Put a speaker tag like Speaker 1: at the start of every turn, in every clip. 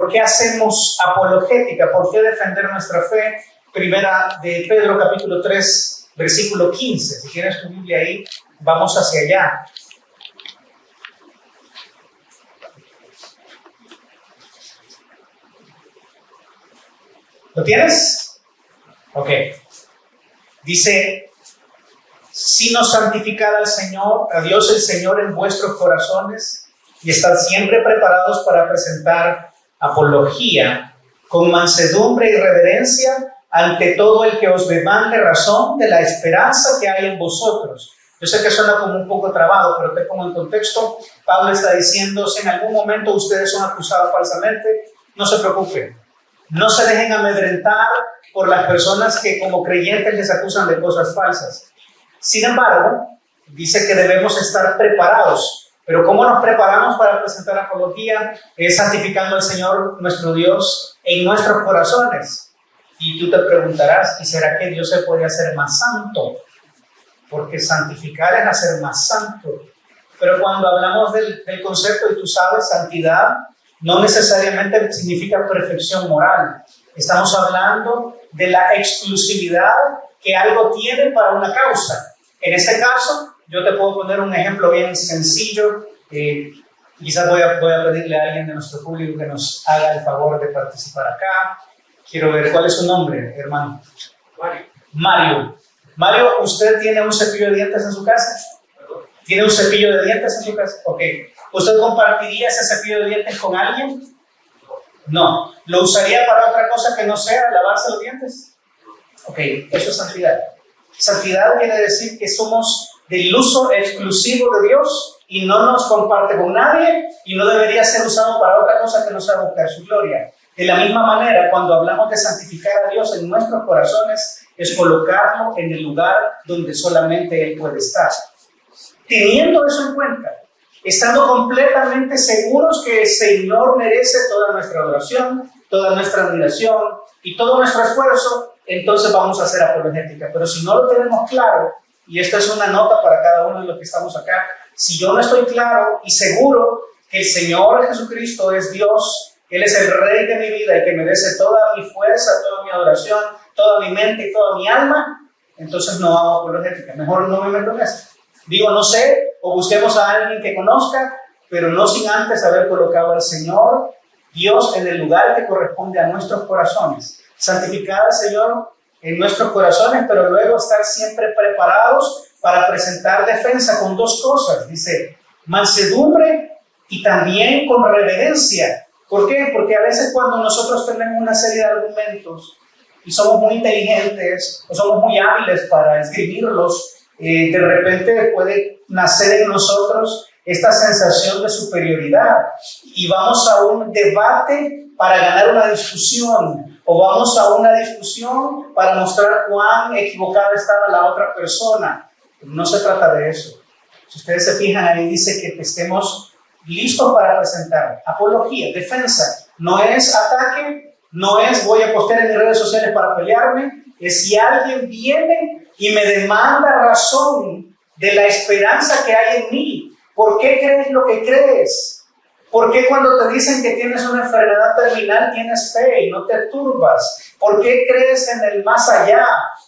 Speaker 1: ¿por qué hacemos apologética? ¿Por qué defender nuestra fe? Primera de Pedro, capítulo 3, versículo 15. Si tienes tu Biblia ahí, vamos hacia allá. ¿Lo tienes? Ok. Dice, sino santificad al Señor, a Dios el Señor en vuestros corazones, y estad siempre preparados para presentar apología con mansedumbre y reverencia ante todo el que os demande razón de la esperanza que hay en vosotros. Yo sé que suena como un poco trabado, pero te pongo en contexto. Pablo está diciendo, si en algún momento ustedes son acusados falsamente, no se preocupen. No se dejen amedrentar por las personas que como creyentes les acusan de cosas falsas. Sin embargo, dice que debemos estar preparados. Pero ¿cómo nos preparamos para presentar apología? Es santificando al Señor nuestro Dios en nuestros corazones. Y tú te preguntarás, ¿y será que Dios se puede hacer más santo? Porque santificar es hacer más santo. Pero cuando hablamos del concepto, y tú sabes, santidad, no necesariamente significa perfección moral. Estamos hablando de la exclusividad que algo tiene para una causa. En este caso, yo te puedo poner un ejemplo bien sencillo. Quizás voy a pedirle a alguien de nuestro público que nos haga el favor de participar acá. Quiero ver, ¿cuál es su nombre, hermano? Mario. Mario, ¿usted tiene un cepillo de dientes en su casa? ¿Tiene un cepillo de dientes en su casa? Ok. ¿Usted compartiría ese cepillo de dientes con alguien? No. ¿Lo usaría para otra cosa que no sea lavarse los dientes? Ok, eso es santidad. Santidad quiere decir que somos del uso exclusivo de Dios y no nos comparte con nadie y no debería ser usado para otra cosa que no sea buscar su gloria. De la misma manera, cuando hablamos de santificar a Dios en nuestros corazones, es colocarlo en el lugar donde solamente Él puede estar. Teniendo eso en cuenta, estando completamente seguros que el Señor merece toda nuestra adoración, toda nuestra admiración y todo nuestro esfuerzo, entonces vamos a hacer apologética. Pero si no lo tenemos claro, y esta es una nota para cada uno de los que estamos acá, si yo no estoy claro y seguro que el Señor Jesucristo es Dios, Él es el Rey de mi vida y que merece toda mi fuerza, toda mi adoración, toda mi mente y toda mi alma, entonces no hago apologética. Mejor no me meto en esto. Digo, no sé, o busquemos a alguien que conozca, pero no sin antes haber colocado al Señor, Dios, en el lugar que corresponde a nuestros corazones. Santificar al Señor en nuestros corazones, pero luego estar siempre preparados para presentar defensa con dos cosas. Dice, mansedumbre y también con reverencia. ¿Por qué? Porque a veces cuando nosotros tenemos una serie de argumentos y somos muy inteligentes o somos muy hábiles para escribirlos, de repente puede nacer en nosotros esta sensación de superioridad y vamos a un debate para ganar una discusión o vamos a una discusión para mostrar cuán equivocada estaba la otra persona. No se trata de eso. Si ustedes se fijan ahí dice que estemos listos para presentar apología, defensa. No es ataque, no es voy a postear en mis redes sociales para pelearme, es si alguien viene y me demanda razón de la esperanza que hay en mí. ¿Por qué crees lo que crees? ¿Por qué cuando te dicen que tienes una enfermedad terminal tienes fe y no te turbas? ¿Por qué crees en el más allá?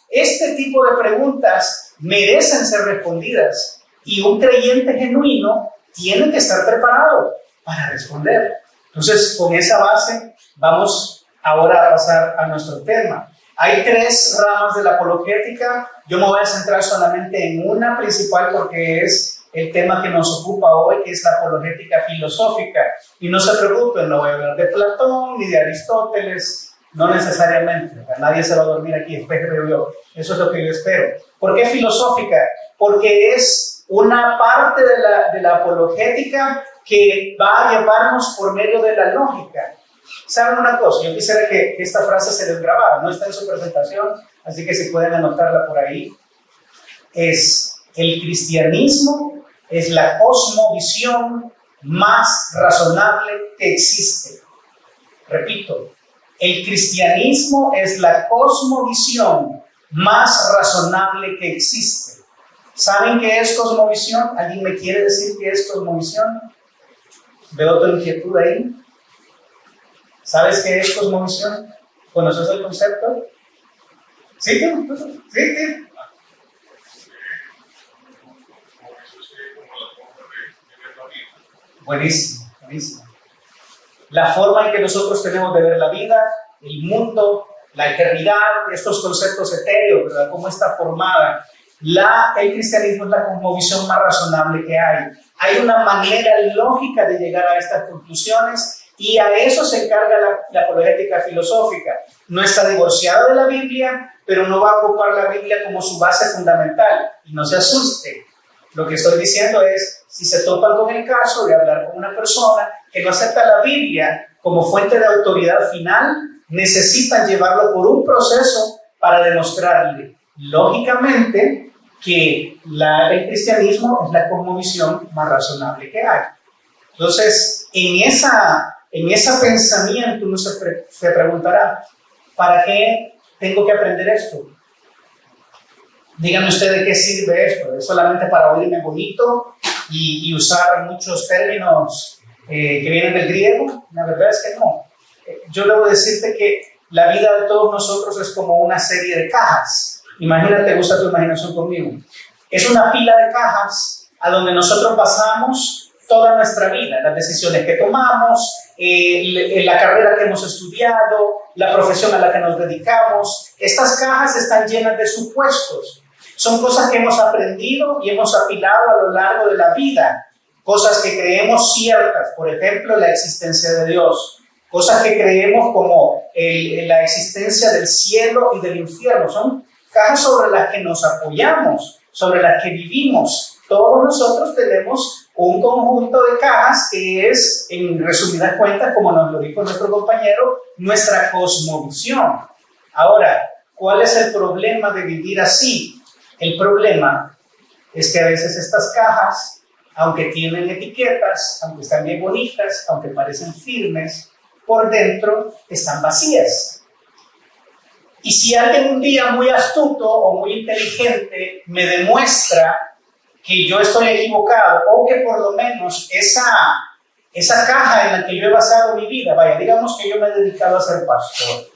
Speaker 1: Este tipo de preguntas merecen ser respondidas y un creyente genuino tiene que estar preparado para responder. Entonces, con esa base, vamos ahora a pasar a nuestro tema. Hay tres ramas de la apologética. Yo me voy a centrar solamente en una principal porque es el tema que nos ocupa hoy, que es la apologética filosófica. Y no se preocupen, no voy a hablar de Platón ni de Aristóteles, no necesariamente. Nadie se va a dormir aquí, espero yo. Eso es lo que yo espero. ¿Por qué filosófica? Porque es una parte de la apologética que va a llevarnos por medio de la lógica. ¿Saben una cosa? Yo quisiera que esta frase se les grabara, no está en su presentación, así que si pueden anotarla por ahí. El cristianismo es la cosmovisión más razonable que existe. Repito, el cristianismo es la cosmovisión más razonable que existe. ¿Saben qué es cosmovisión? ¿Alguien me quiere decir qué es cosmovisión? Veo tu inquietud ahí. ¿Sabes qué es cosmovisión? ¿Conoces el concepto? ¿Sí, tío? ¿Sí, tío? Buenísimo, buenísimo. La forma en que nosotros tenemos de ver la vida, el mundo, la eternidad, estos conceptos etéreos, ¿verdad? Cómo está formada. El cristianismo es la cosmovisión más razonable que hay. Hay una manera lógica de llegar a estas conclusiones y a eso se encarga la apologética filosófica. No está divorciada de la Biblia, pero no va a ocupar la Biblia como su base fundamental. Y no se asuste. Lo que estoy diciendo es, si se topan con el caso de hablar con una persona que no acepta la Biblia como fuente de autoridad final, necesitan llevarlo por un proceso para demostrarle lógicamente que el cristianismo es la cosmovisión más razonable que hay. Entonces, en ese pensamiento uno se preguntará, ¿para qué tengo que aprender esto? Díganme ustedes qué sirve esto. ¿Es solamente para oírme bonito y usar muchos términos que vienen del griego? La verdad es que no. Yo debo decirte que la vida de todos nosotros es como una serie de cajas. Imagínate, usa tu imaginación conmigo. Es una pila de cajas a donde nosotros pasamos toda nuestra vida, las decisiones que tomamos, la carrera que hemos estudiado, la profesión a la que nos dedicamos. Estas cajas están llenas de supuestos. Son cosas que hemos aprendido y hemos apilado a lo largo de la vida. Cosas que creemos ciertas, por ejemplo, la existencia de Dios. Cosas que creemos como la existencia del cielo y del infierno. Son cajas sobre las que nos apoyamos, sobre las que vivimos. Todos nosotros tenemos un conjunto de cajas que es, en resumidas cuentas, como nos lo dijo nuestro compañero, nuestra cosmovisión. Ahora, ¿cuál es el problema de vivir así? El problema es que a veces estas cajas, aunque tienen etiquetas, aunque están bien bonitas, aunque parecen firmes, por dentro están vacías. Y si alguien un día muy astuto o muy inteligente me demuestra que yo estoy equivocado o que por lo menos esa caja en la que yo he basado mi vida, vaya, digamos que yo me he dedicado a ser pastor.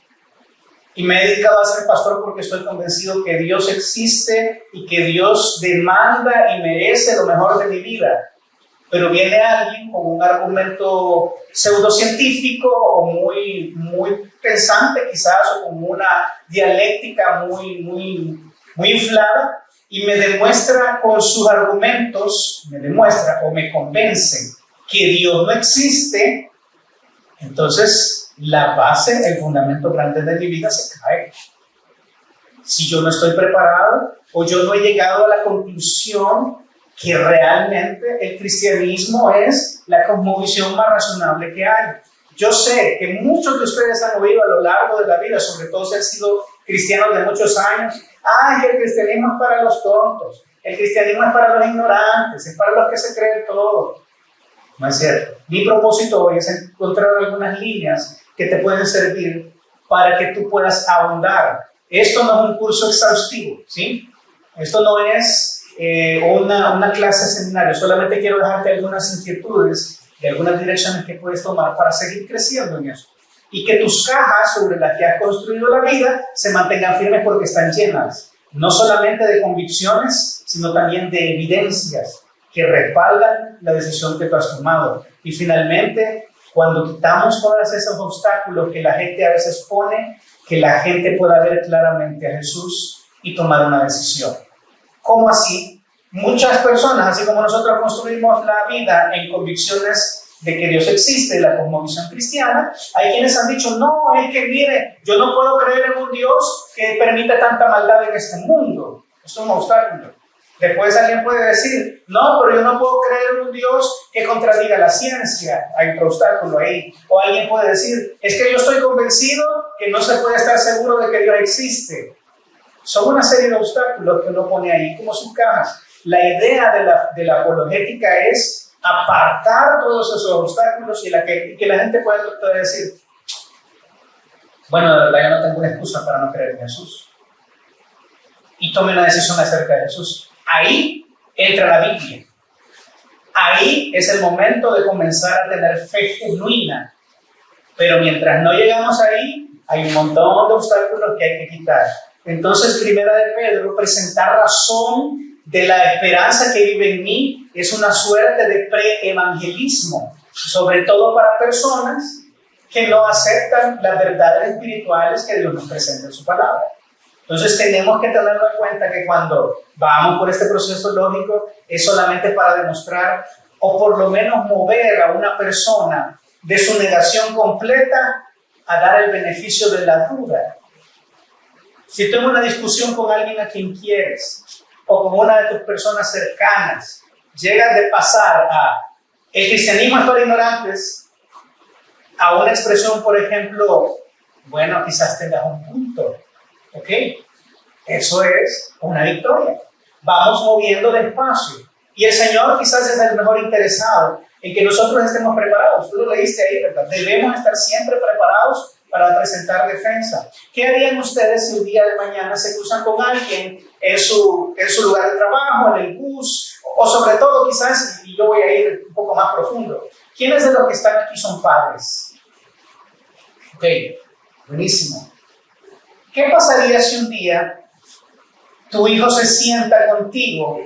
Speaker 1: Y me he dedicado a ser pastor porque estoy convencido que Dios existe y que Dios demanda y merece lo mejor de mi vida. Pero viene alguien con un argumento pseudocientífico o muy pensante quizás, o con una dialéctica muy inflada, y me demuestra con sus argumentos, me convence que Dios no existe. Entonces la base, el fundamento grande de mi vida se cae. Si yo no estoy preparado o yo no he llegado a la conclusión que realmente el cristianismo es la cosmovisión más razonable que hay. Yo sé que muchos de ustedes han oído a lo largo de la vida, sobre todo si han sido cristianos de muchos años, que el cristianismo es para los tontos, el cristianismo es para los ignorantes, es para los que se creen todo. No es cierto. Mi propósito hoy es encontrar algunas líneas que te pueden servir para que tú puedas ahondar. Esto no es un curso exhaustivo, ¿sí? Esto no es una clase de seminario, solamente quiero dejarte algunas inquietudes y algunas direcciones que puedes tomar para seguir creciendo en eso. Y que tus cajas sobre las que has construido la vida se mantengan firmes porque están llenas, no solamente de convicciones, sino también de evidencias que respaldan la decisión que tú has tomado. Y finalmente, cuando quitamos todos esos obstáculos que la gente a veces pone, que la gente pueda ver claramente a Jesús y tomar una decisión. ¿Cómo así? Muchas personas, así como nosotros construimos la vida en convicciones de que Dios existe, la cosmovisión cristiana, hay quienes han dicho, no, es que mire, yo no puedo creer en un Dios que permite tanta maldad en este mundo. Esto es un obstáculo. Después alguien puede decir, no, pero yo no puedo creer en un Dios que contradiga la ciencia. Hay otro obstáculo ahí. O alguien puede decir, es que yo estoy convencido que no se puede estar seguro de que Dios existe. Son una serie de obstáculos que uno pone ahí como sus cajas. La idea de la apologética es apartar todos esos obstáculos y que la gente pueda decir, bueno, de verdad yo no tengo una excusa para no creer en Jesús. Y tome una decisión acerca de Jesús. Ahí entra la Biblia. Ahí es el momento de comenzar a tener fe genuina. Pero mientras no llegamos ahí, hay un montón de obstáculos que hay que quitar. Entonces, Primera de Pedro, presentar razón de la esperanza que vive en mí, es una suerte de pre-evangelismo, sobre todo para personas que no aceptan las verdades espirituales que Dios nos presenta en su palabra. Entonces tenemos que tener en cuenta que cuando vamos por este proceso lógico es solamente para demostrar o por lo menos mover a una persona de su negación completa a dar el beneficio de la duda. Si tengo una discusión con alguien a quien quieres o con una de tus personas cercanas, llegas de pasar a el cristianismo es para ignorantes a una expresión, por ejemplo, bueno, quizás tengas un punto, ¿ok? Eso es una victoria. Vamos moviendo despacio. Y el Señor quizás es el mejor interesado en que nosotros estemos preparados. Tú lo leíste ahí, ¿verdad? Debemos estar siempre preparados para presentar defensa. ¿Qué harían ustedes si un día de mañana se cruzan con alguien en su lugar de trabajo, en el bus, o sobre todo quizás, y yo voy a ir un poco más profundo, ¿quiénes de los que están aquí son padres? Ok, buenísimo. ¿Qué pasaría si un día tu hijo se sienta contigo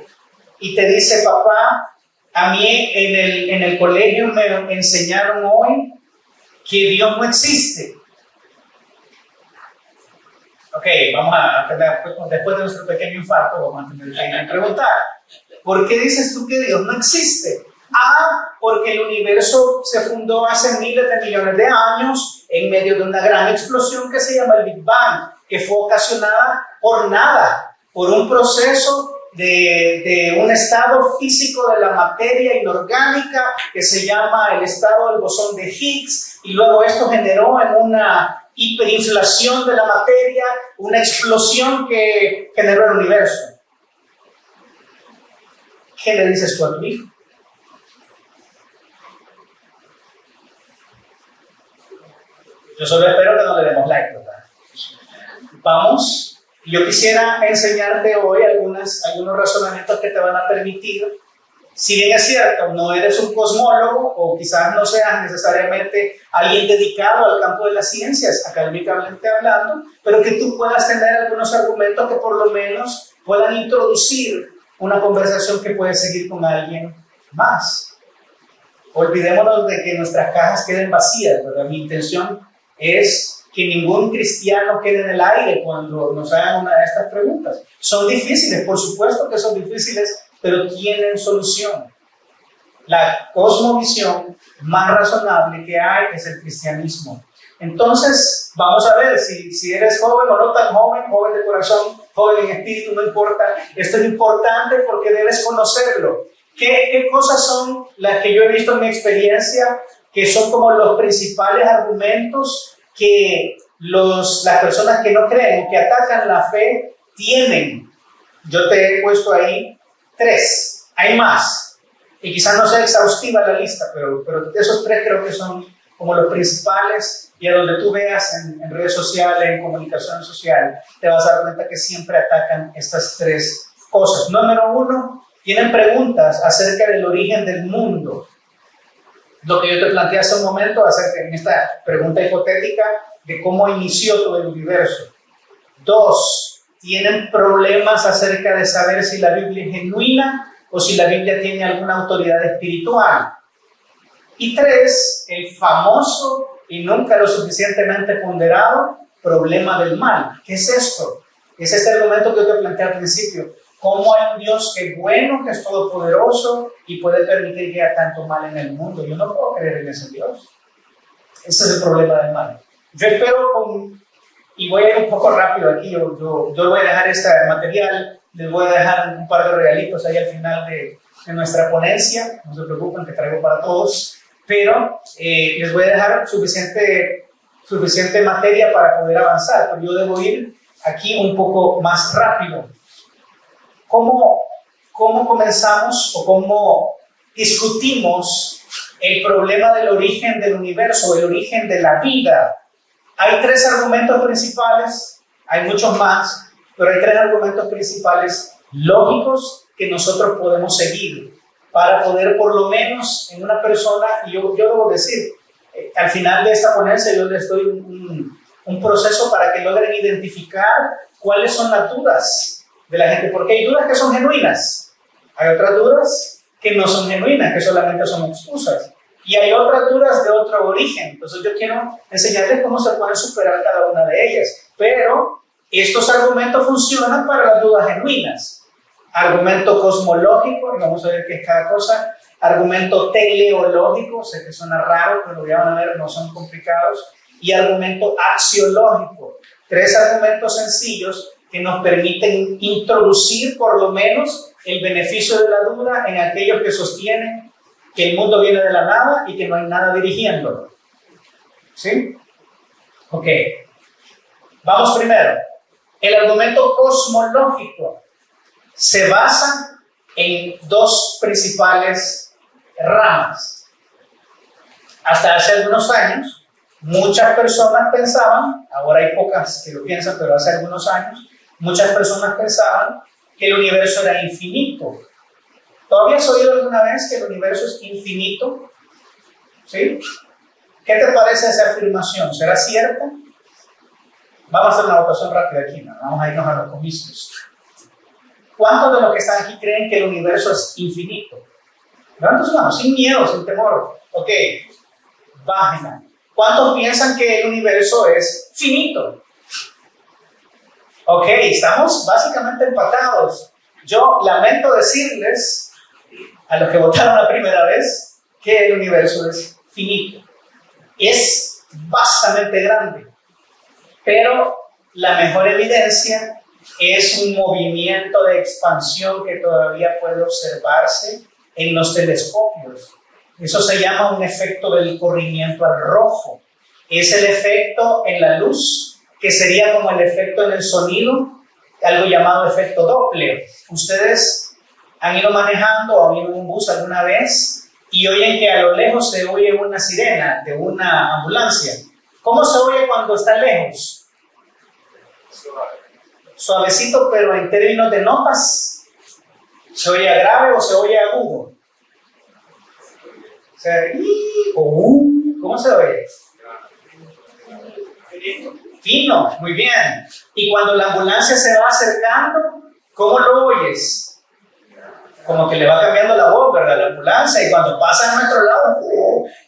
Speaker 1: y te dice, papá, a mí en el colegio me enseñaron hoy que Dios no existe? Ok, vamos a tener, después de nuestro pequeño infarto, vamos a tener que preguntar, ¿por qué dices tú que Dios no existe? Ah, porque el universo se fundó hace miles de millones de años en medio de una gran explosión que se llama el Big Bang, que fue ocasionada por nada, por un proceso de un estado físico de la materia inorgánica que se llama el estado del bosón de Higgs, y luego esto generó en una hiperinflación de la materia, una explosión que generó el universo. ¿Qué le dices tú a tu hijo? Yo solo espero que no le demos like, ¿verdad? Vamos. Yo quisiera enseñarte hoy algunos razonamientos que te van a permitir, si bien es cierto, no eres un cosmólogo o quizás no seas necesariamente alguien dedicado al campo de las ciencias, académicamente hablando, pero que tú puedas tener algunos argumentos que por lo menos puedan introducir una conversación que puedes seguir con alguien más. Olvidémonos de que nuestras cajas queden vacías, ¿verdad? Mi intención es que ningún cristiano quede en el aire cuando nos hagan una de estas preguntas. Son difíciles, por supuesto que son difíciles, pero tienen solución. La cosmovisión más razonable que hay es el cristianismo. Entonces, vamos a ver si eres joven o no tan joven, joven de corazón, joven en espíritu, no importa. Esto es importante porque debes conocerlo. ¿Qué cosas son las que yo he visto en mi experiencia que son como los principales argumentos que las personas que no creen o que atacan la fe tienen? Yo te he puesto ahí 3, hay más, y quizás no sea exhaustiva la lista, pero esos 3 creo que son como los principales, y a donde tú veas en redes sociales, en comunicación social, te vas a dar cuenta que siempre atacan estas 3 cosas. Número 1, tienen preguntas acerca del origen del mundo. Lo que yo te planteé hace un momento acerca en esta pregunta hipotética de cómo inició todo el universo. 2, tienen problemas acerca de saber si la Biblia es genuina o si la Biblia tiene alguna autoridad espiritual. Y 3, el famoso y nunca lo suficientemente ponderado problema del mal. ¿Qué es esto? Es este argumento que yo te planteé al principio. ¿Cómo hay un Dios que es bueno, que es todopoderoso y puede permitir que haya tanto mal en el mundo? Yo no puedo creer en ese Dios. Ese es el problema del mal. Yo espero, y voy a ir un poco rápido aquí, yo voy a dejar este material, les voy a dejar un par de regalitos ahí al final de nuestra ponencia, no se preocupen que traigo para todos, pero les voy a dejar suficiente materia para poder avanzar, pero yo debo ir aquí un poco más rápido. ¿Cómo comenzamos o cómo discutimos el problema del origen del universo, el origen de la vida? Hay 3 argumentos principales, hay muchos más, pero hay 3 argumentos principales lógicos que nosotros podemos seguir para poder por lo menos en una persona, y yo debo decir, al final de esta ponencia yo les doy un proceso para que logren identificar cuáles son las dudas de la gente, porque hay dudas que son genuinas, hay otras dudas que no son genuinas, que solamente son excusas, y hay otras dudas de otro origen. Entonces yo quiero enseñarles cómo se pueden superar cada una de ellas, pero estos argumentos funcionan para las dudas genuinas. Argumento cosmológico, y vamos a ver qué es cada cosa. Argumento teleológico, sé que suena raro, pero ya van a ver, no son complicados. Y argumento axiológico, 3 argumentos sencillos que nos permiten introducir por lo menos el beneficio de la duda en aquellos que sostienen que el mundo viene de la nada y que no hay nada dirigiéndolo. ¿Sí? Ok. Vamos primero. El argumento cosmológico se basa en 2 principales ramas. Hasta hace algunos años, muchas personas pensaban, ahora hay pocas que lo piensan, pero hace algunos años, muchas personas pensaban que el universo era infinito. ¿Todavía has oído alguna vez que el universo es infinito? ¿Sí? ¿Qué te parece esa afirmación? ¿Será cierta? Vamos a hacer una votación rápida aquí, ¿no? Vamos a irnos a los comicios. ¿Cuántos de los que están aquí creen que el universo es infinito? Levanten sus manos, sin miedo, sin temor. Ok, bájenla. ¿Cuántos piensan que el universo es finito? Ok, estamos básicamente empatados. Yo lamento decirles a los que votaron la primera vez que el universo es finito. Es vastamente grande, pero la mejor evidencia es un movimiento de expansión que todavía puede observarse en los telescopios. Eso se llama un efecto del corrimiento al rojo. Es el efecto en la luz, que sería como el efecto en el sonido, algo llamado efecto Doppler. Ustedes han ido manejando o han ido en un bus alguna vez y oyen que a lo lejos se oye una sirena de una ambulancia. ¿Cómo se oye cuando está lejos? Suavecito, pero en términos de notas, ¿se oye grave o se oye agudo? O sea, ¿cómo se oye? Fino, muy bien. Y cuando la ambulancia se va acercando, ¿cómo lo oyes? Como que le va cambiando la voz, ¿verdad? La ambulancia, y cuando pasa a nuestro lado,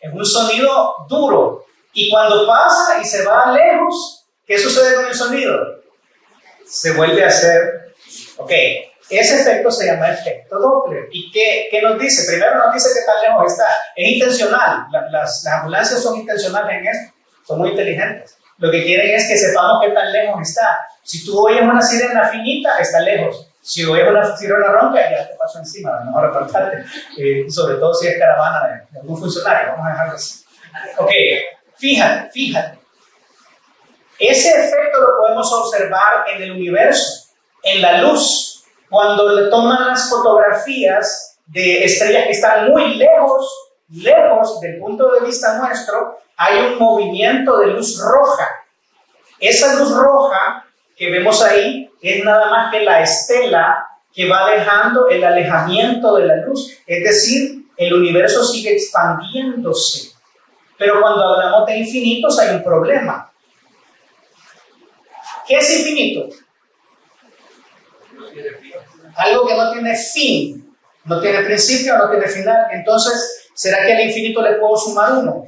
Speaker 1: es un sonido duro. Y cuando pasa y se va lejos, ¿qué sucede con el sonido? Se vuelve a hacer, ok, ese efecto se llama efecto Doppler. ¿Y qué nos dice? Primero nos dice que tan lejos está. Es intencional, las ambulancias son intencionales en esto, son muy inteligentes. Lo que quieren es que sepamos qué tan lejos está. Si tú oyes una sirena finita, está lejos. Si oyes una sirena ronca, ya te pasó encima, a lo mejor apartarte. Sobre todo si es caravana de algún funcionario, vamos a dejarlo así. Ok, fíjate. Ese efecto lo podemos observar en el universo, en la luz. Cuando le toman las fotografías de estrellas que están muy lejos del punto de vista nuestro, hay un movimiento de luz roja. Esa luz roja que vemos ahí es nada más que la estela que va dejando el alejamiento de la luz. Es decir, el universo sigue expandiéndose. Pero cuando hablamos de infinitos hay un problema. ¿Qué es infinito? Algo que no tiene fin, no tiene principio, no tiene final. Entonces, ¿será que al infinito le puedo sumar 1?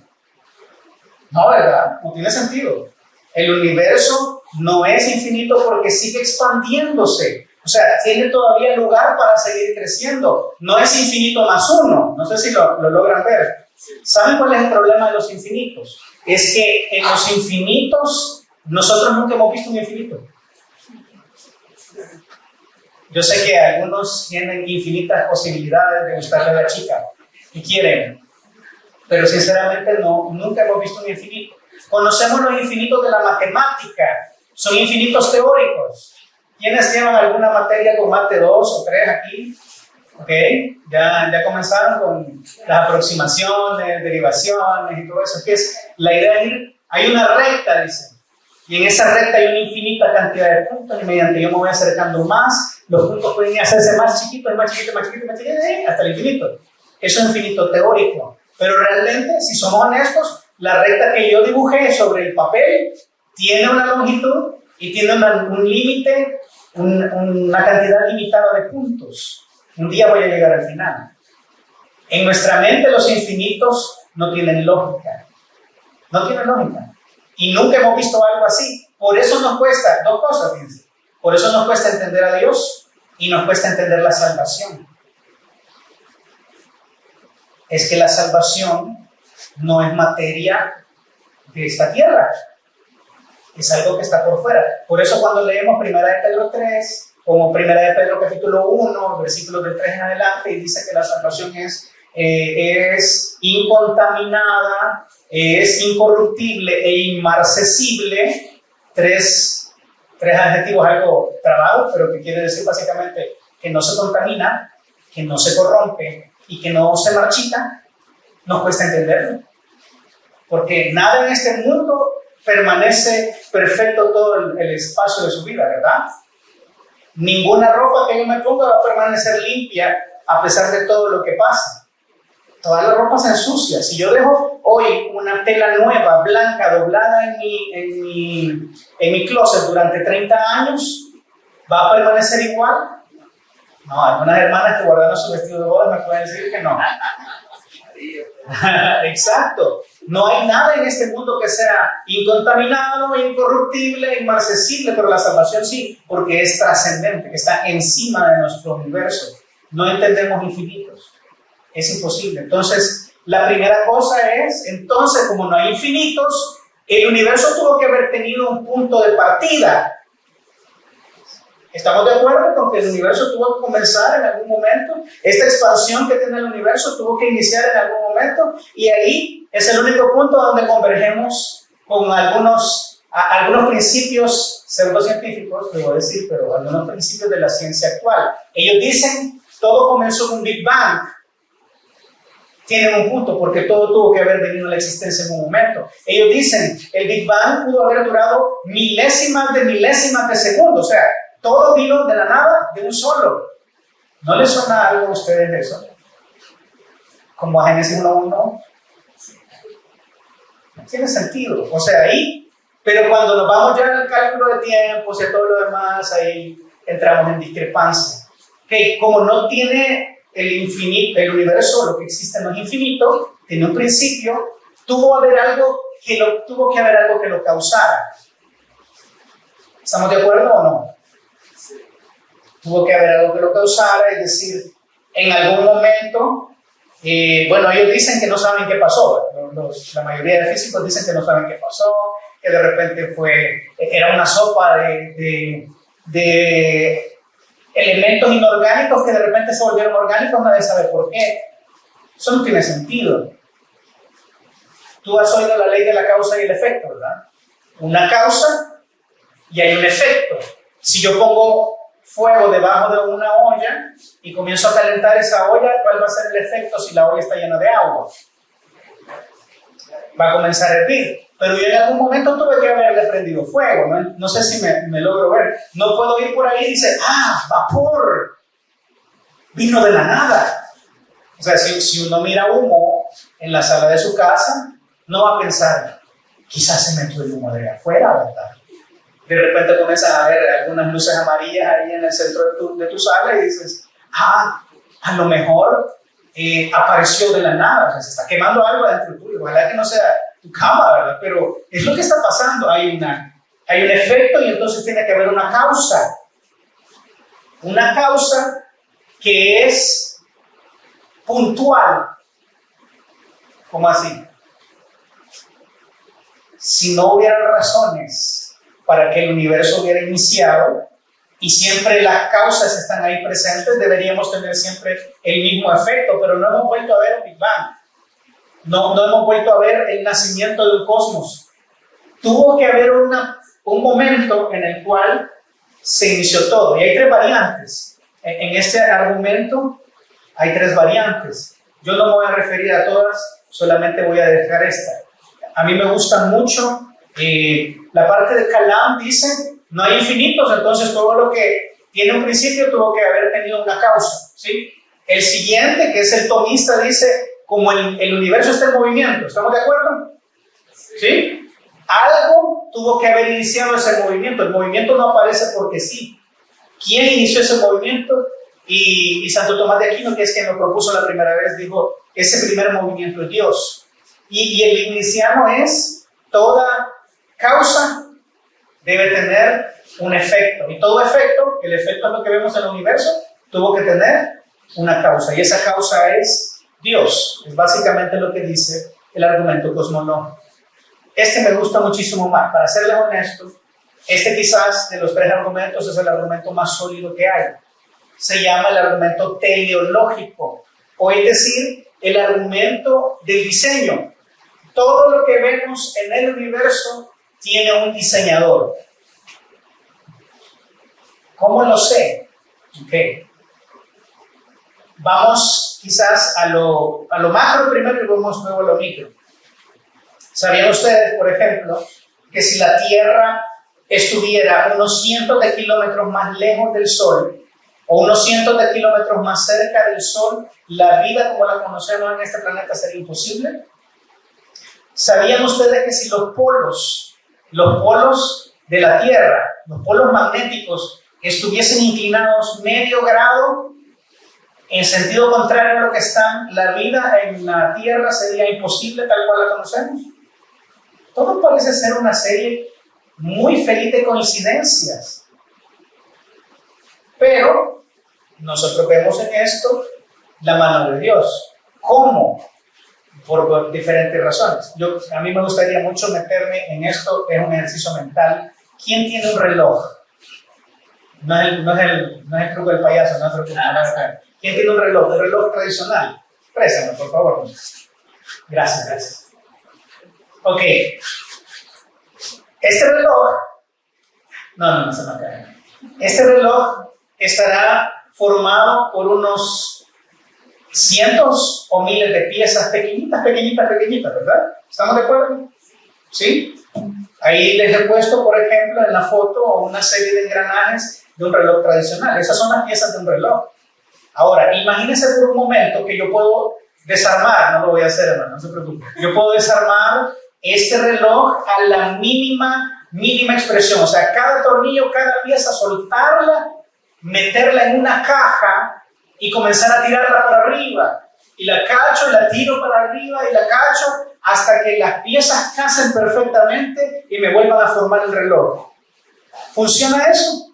Speaker 1: No, ¿verdad? No tiene sentido. El universo no es infinito porque sigue expandiéndose. O sea, tiene todavía lugar para seguir creciendo. No es infinito más 1. No sé si lo logran ver. ¿Saben cuál es el problema de los infinitos? Es que en los infinitos nosotros nunca hemos visto un infinito. Yo sé que algunos tienen infinitas posibilidades de gustarle a la chica y quieren, pero sinceramente nunca hemos visto un infinito. Conocemos los infinitos de la matemática, son infinitos teóricos. ¿Quiénes llevan alguna materia con mate 2 o 3 aquí? Ok, ya comenzaron con las aproximaciones, derivaciones y todo eso. ¿Qué es? La idea es ir, hay una recta, dicen. Y en esa recta hay una infinita cantidad de puntos y mediante yo me voy acercando más, los puntos pueden hacerse más chiquitos, hasta el infinito. Eso es infinito teórico. Pero realmente, si somos honestos, la recta que yo dibujé sobre el papel tiene una longitud y tiene un límite, una cantidad limitada de puntos. Un día voy a llegar al final. En nuestra mente los infinitos no tienen lógica. No tienen lógica. Y nunca hemos visto algo así. Por eso nos cuesta, dos cosas, fíjense. Por eso nos cuesta entender a Dios y nos cuesta entender la salvación. Es que la salvación no es materia de esta tierra. Es algo que está por fuera. Por eso cuando leemos 1 de Pedro 3, como 1 de Pedro capítulo 1, versículos del 3 en adelante, y dice que la salvación es incontaminada, es incorruptible e inmarcesible. Tres adjetivos algo trabados, pero que quiere decir básicamente que no se contamina, que no se corrompe y que no se marchita. Nos cuesta entenderlo. Porque nada en este mundo permanece perfecto todo el espacio de su vida, ¿verdad? Ninguna ropa que yo me ponga va a permanecer limpia a pesar de todo lo que pasa. Toda la ropa se ensucia. Si yo dejo hoy una tela nueva, blanca, doblada en mi closet durante 30 años, ¿va a permanecer igual? No, algunas hermanas que guardaron su vestido de boda me pueden decir que no. Exacto. No hay nada en este mundo que sea incontaminado, incorruptible, inmarcesible, pero la salvación sí, porque es trascendente, que está encima de nuestro universo. No entendemos infinitos. Es imposible. Entonces, la primera cosa es, entonces, como no hay infinitos, el universo tuvo que haber tenido un punto de partida. ¿Estamos de acuerdo con que el universo tuvo que comenzar en algún momento? Esta expansión que tiene el universo tuvo que iniciar en algún momento, y ahí es el único punto donde convergemos con algunos principios pseudocientíficos, le voy a decir, pero algunos principios de la ciencia actual. Ellos dicen, todo comenzó con un Big Bang. Tienen un punto, porque todo tuvo que haber venido a la existencia en un momento. Ellos dicen, el Big Bang pudo haber durado milésimas de segundo, o sea, todo vino de la nada, de un solo. ¿No les suena algo a ustedes de eso? Como a Génesis 1:1. No tiene sentido. O sea, ahí, pero cuando nos vamos ya al cálculo de tiempos y a todo lo demás, ahí entramos en discrepancia. Que como no tiene el infinito, el universo, lo que existe no es infinito, tiene un principio, tuvo que haber algo que lo causara. ¿Estamos de acuerdo o no? Tuvo que haber algo que lo causara, es decir, en algún momento, bueno, ellos dicen que no saben qué pasó, la mayoría de físicos dicen que no saben qué pasó, que de repente era una sopa de elementos inorgánicos que de repente se volvieron orgánicos, nadie sabe por qué. Eso no tiene sentido. Tú has oído la ley de la causa y el efecto, ¿verdad? Una causa y hay un efecto. Si yo pongo fuego debajo de una olla y comienzo a calentar esa olla, ¿cuál va a ser el efecto si la olla está llena de agua? Va a comenzar a hervir. Pero yo en algún momento tuve que haberle prendido fuego, no sé si me logro ver. No puedo ir por ahí y decir, vapor, vino de la nada. O sea, si uno mira humo en la sala de su casa, no va a pensar, quizás se metió el humo de afuera, ¿verdad? De repente comienzas a ver algunas luces amarillas ahí en el centro de tu sala y dices, a lo mejor apareció de la nada, o sea, se está quemando algo adentro tuyo. Ojalá que no sea tu cama, ¿verdad? Pero es lo que está pasando. Hay un efecto y entonces tiene que haber una causa. Una causa que es puntual. ¿Cómo así? Si no hubiera razones para que el universo hubiera iniciado y siempre las causas están ahí presentes, deberíamos tener siempre el mismo efecto, pero no hemos vuelto a ver un Big Bang. No hemos vuelto a ver el nacimiento del cosmos. Tuvo que haber un momento en el cual se inició todo. Y hay tres variantes. En este argumento hay tres variantes. Yo no me voy a referir a todas, solamente voy a dejar esta. A mí me gusta mucho la parte de Kalam, dice, no hay infinitos, entonces todo lo que tiene un principio tuvo que haber tenido una causa, ¿sí? El siguiente, que es el tomista, dice, como el universo está en movimiento, ¿estamos de acuerdo? ¿Sí? Algo tuvo que haber iniciado ese movimiento. El movimiento no aparece porque sí. ¿Quién inició ese movimiento? Y Santo Tomás de Aquino, que es quien lo propuso la primera vez, dijo, ese primer movimiento es Dios. Y el ignaciano es, toda causa debe tener un efecto. Y todo efecto, el efecto es lo que vemos en el universo, tuvo que tener una causa. Y esa causa es Dios. Es básicamente lo que dice el argumento cosmológico. Este me gusta muchísimo más. Para serles honesto, este quizás de los tres argumentos es el argumento más sólido que hay. Se llama el argumento teleológico, o es decir, el argumento del diseño. Todo lo que vemos en el universo tiene un diseñador. ¿Cómo lo sé? Okay. Vamos quizás a lo macro primero y vamos luego a lo micro. ¿Sabían ustedes, por ejemplo, que si la Tierra estuviera unos cientos de kilómetros más lejos del Sol o unos cientos de kilómetros más cerca del Sol, la vida como la conocemos en este planeta sería imposible? ¿Sabían ustedes que si los polos de la Tierra, los polos magnéticos, estuviesen inclinados medio grado en sentido contrario a lo que están, la vida en la Tierra sería imposible tal cual la conocemos? Todo parece ser una serie muy feliz de coincidencias. Pero nosotros vemos en esto la mano de Dios. ¿Cómo? Por diferentes razones. A mí me gustaría mucho meterme en esto, es un ejercicio mental. ¿Quién tiene un reloj? No es el truco del payaso, no es el truco. ¿Quién tiene un reloj? Un reloj tradicional. Préstamelo, por favor. Gracias. Ok. Este reloj, no se me cae. Este reloj estará formado por unos cientos o miles de piezas pequeñitas, ¿verdad? ¿Estamos de acuerdo? ¿Sí? Ahí les he puesto, por ejemplo, en la foto una serie de engranajes de un reloj tradicional. Esas son las piezas de un reloj. Ahora, imagínense por un momento que yo puedo desarmar, no lo voy a hacer, hermano, no se preocupe. Yo puedo desarmar este reloj a la mínima expresión. O sea, cada tornillo, cada pieza, soltarla, meterla en una caja y comenzar a tirarla para arriba. Y la cacho, la tiro para arriba y la cacho hasta que las piezas casen perfectamente y me vuelvan a formar el reloj. ¿Funciona eso?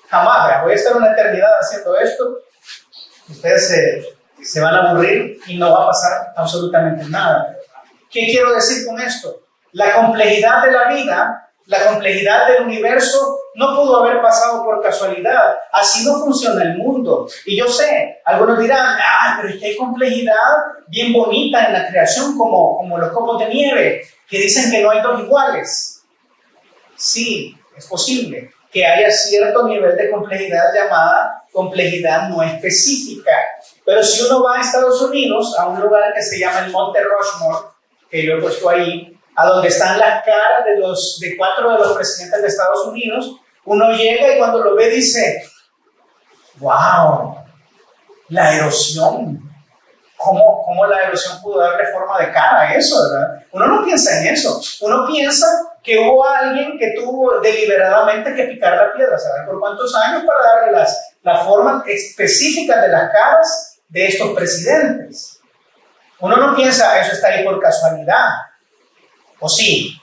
Speaker 1: Jamás. Voy a estar una eternidad haciendo esto. Ustedes se van a aburrir y no va a pasar absolutamente nada. ¿Qué quiero decir con esto? La complejidad de la vida, la complejidad del universo no pudo haber pasado por casualidad. Así no funciona el mundo. Y yo sé, algunos dirán, pero es que hay complejidad bien bonita en la creación, como los copos de nieve, que dicen que no hay dos iguales. Sí, es posible que haya cierto nivel de complejidad llamada complejidad no específica. Pero si uno va a Estados Unidos, a un lugar que se llama el Monte Rushmore, que yo he puesto ahí, a donde están las caras de 4 de los presidentes de Estados Unidos, uno llega y cuando lo ve dice, wow, la erosión, ¿cómo la erosión pudo darle forma de cara a eso, verdad? Uno no piensa en eso, uno piensa que hubo alguien que tuvo deliberadamente que picar la piedra, ¿saben por cuántos años? Para darle la forma específica de las caras de estos presidentes. Uno no piensa, eso está ahí por casualidad. ¿O sí?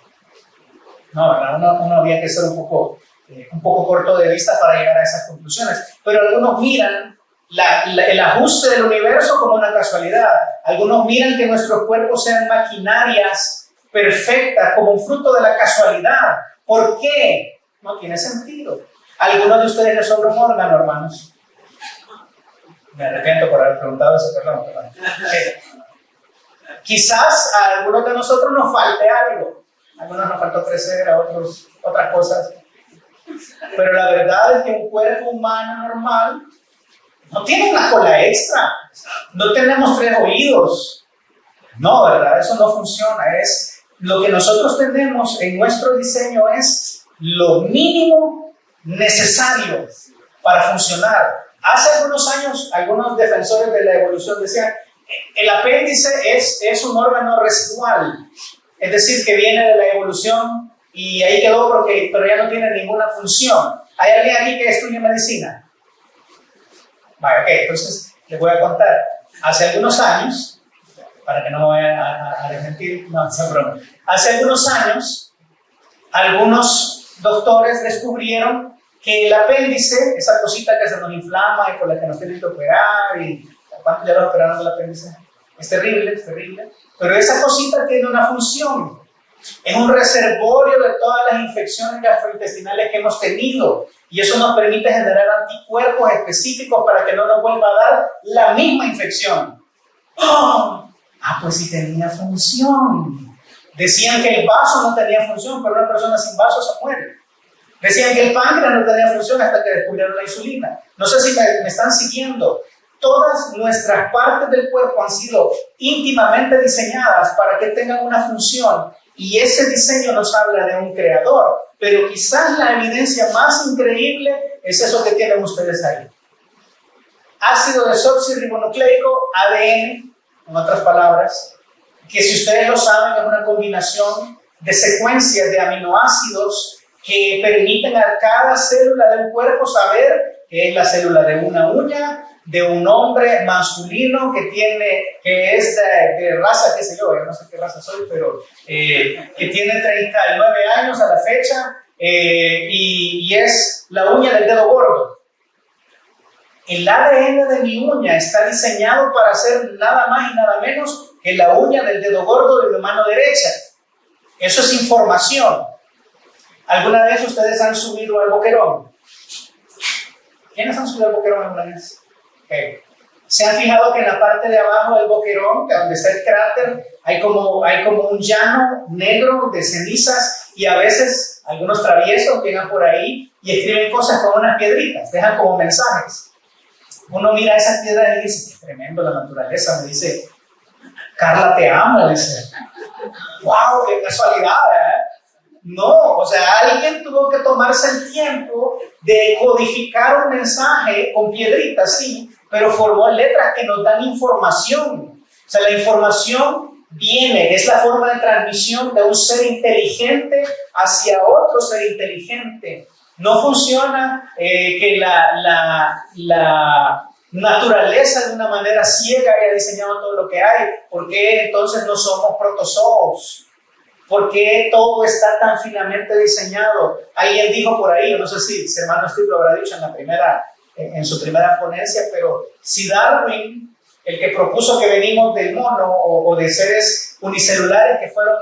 Speaker 1: No, uno había que ser un poco corto de vista para llegar a esas conclusiones. Pero algunos miran el ajuste del universo como una casualidad. Algunos miran que nuestros cuerpos sean maquinarias perfectas como un fruto de la casualidad. ¿Por qué? No tiene sentido. ¿Algunos de ustedes les sobra un órgano, hermanos? Me arrepiento por haber preguntado eso, perdón. Quizás a algunos de nosotros nos falte algo. A algunos nos faltó crecer, a otros otras cosas. Pero la verdad es que un cuerpo humano normal no tiene una cola extra. No tenemos 3 oídos. No, ¿verdad? Eso no funciona. Lo que nosotros tenemos en nuestro diseño es lo mínimo necesario para funcionar. Hace algunos años, algunos defensores de la evolución decían, El apéndice es un órgano residual, es decir, que viene de la evolución y ahí quedó pero ya no tiene ninguna función. ¿Hay alguien aquí que estudie medicina? Vale, ok, entonces les voy a contar. Hace algunos años, para que no me vayan a desmentir, no, es broma. Hace algunos años, algunos doctores descubrieron que el apéndice, esa cosita que se nos inflama y por la que nos tienen que operar, y ¿cuánto ya lo operaron del apéndice? Es terrible, pero esa cosita tiene una función. Es un reservorio de todas las infecciones gastrointestinales que hemos tenido y eso nos permite generar anticuerpos específicos para que no nos vuelva a dar la misma infección. ¡Oh! Pues sí tenía función. Decían que el vaso no tenía función, pero una persona sin vaso se muere. Decían que el páncreas no tenía función hasta que descubrieron la insulina. No sé si me están siguiendo. Todas nuestras partes del cuerpo han sido íntimamente diseñadas para que tengan una función y ese diseño nos habla de un creador, pero quizás la evidencia más increíble es eso que tienen ustedes ahí. Ácido desoxirribonucleico, ADN, en otras palabras, que si ustedes lo saben es una combinación de secuencias de aminoácidos que permiten a cada célula del cuerpo saber que es la célula de una uña, de un hombre masculino que es de raza, qué sé yo no sé qué raza soy, pero que tiene 39 años a la fecha y es la uña del dedo gordo. El ADN de mi uña está diseñado para ser nada más y nada menos que la uña del dedo gordo de mi mano derecha. Eso es información. ¿Alguna vez ustedes han subido al boquerón? ¿Quiénes han subido al boquerón alguna vez? Okay. ¿Se han fijado que en la parte de abajo del boquerón, que donde está el cráter, hay como un llano negro de cenizas y a veces algunos traviesos llegan por ahí y escriben cosas con unas piedritas, dejan como mensajes? Uno mira esas piedras y dice, qué tremendo la naturaleza, me dice, Carla te amo, dice, wow, qué casualidad, No, o sea, alguien tuvo que tomarse el tiempo de codificar un mensaje con piedritas, sí, pero formó letras que nos dan información. O sea, la información viene, es la forma de transmisión de un ser inteligente hacia otro ser inteligente. No funciona que la naturaleza de una manera ciega haya diseñado todo lo que hay. ¿Por qué entonces no somos protozoos? ¿Por qué todo está tan finamente diseñado? Alguien dijo por ahí, no sé si hermano Steve lo habrá dicho en su primera ponencia, pero si Darwin, el que propuso que venimos del mono o de seres unicelulares que fueron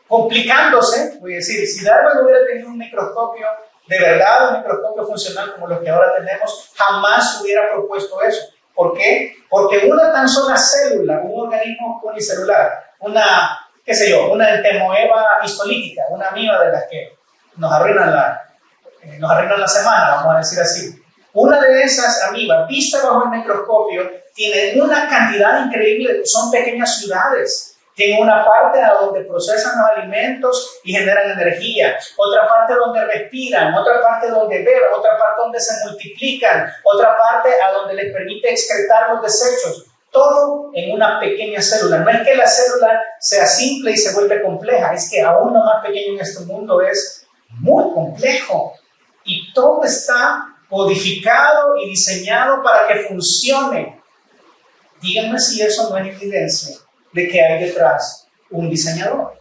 Speaker 1: complicándose, voy a decir, si Darwin hubiera tenido un microscopio, de verdad un microscopio funcional como los que ahora tenemos, jamás hubiera propuesto eso. ¿Por qué? Porque una tan sola célula, un organismo unicelular, una entemoeba histolítica, una amiba de las que nos arruinan la semana, vamos a decir así. Una de esas amibas, vista bajo el microscopio, tiene una cantidad increíble, son pequeñas ciudades. Tienen una parte a donde procesan los alimentos y generan energía, otra parte donde respiran, otra parte donde beben, otra parte donde se multiplican, otra parte a donde les permite excretar los desechos. Todo en una pequeña célula. No es que la célula sea simple y se vuelve compleja, es que aún lo más pequeño en este mundo es muy complejo. Y todo está codificado y diseñado para que funcione. Díganme si eso no es evidencia de que hay detrás un diseñador.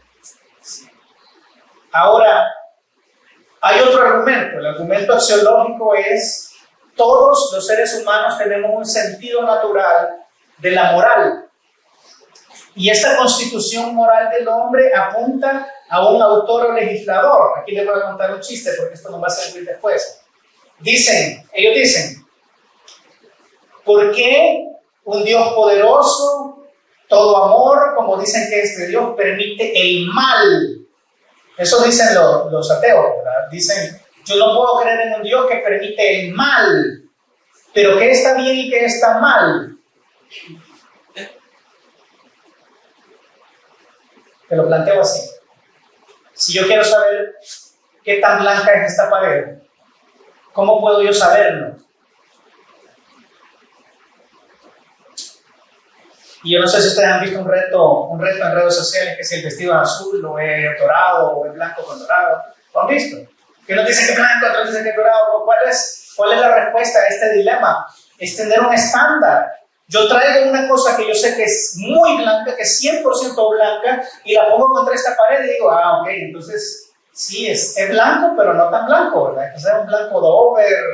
Speaker 1: Ahora, hay otro argumento. El argumento axiológico es: todos los seres humanos tenemos un sentido natural de la moral. Y esta constitución moral del hombre apunta a un autor o legislador. Aquí les voy a contar un chiste porque esto nos va a servir después. Ellos dicen, ¿por qué un Dios poderoso, todo amor, como dicen que este Dios, permite el mal? Eso dicen los ateos, ¿verdad? Dicen, yo no puedo creer en un Dios que permite el mal, pero ¿qué está bien y qué está mal? Te lo planteo así. Si yo quiero saber qué tan blanca es esta pared, ¿cómo puedo yo saberlo? Y yo no sé si ustedes han visto un reto en redes sociales, que si el vestido es azul, o es dorado, o es blanco con dorado. ¿Lo han visto? Que unos dicen que es blanco, otros dicen que es dorado. ¿Cuál es la respuesta a este dilema? Es tener un estándar. Yo traigo una cosa que yo sé que es muy blanca, que es 100% blanca, y la pongo contra esta pared y digo, ok, entonces sí, es blanco, pero no tan blanco, ¿verdad? Entonces es un blanco dover,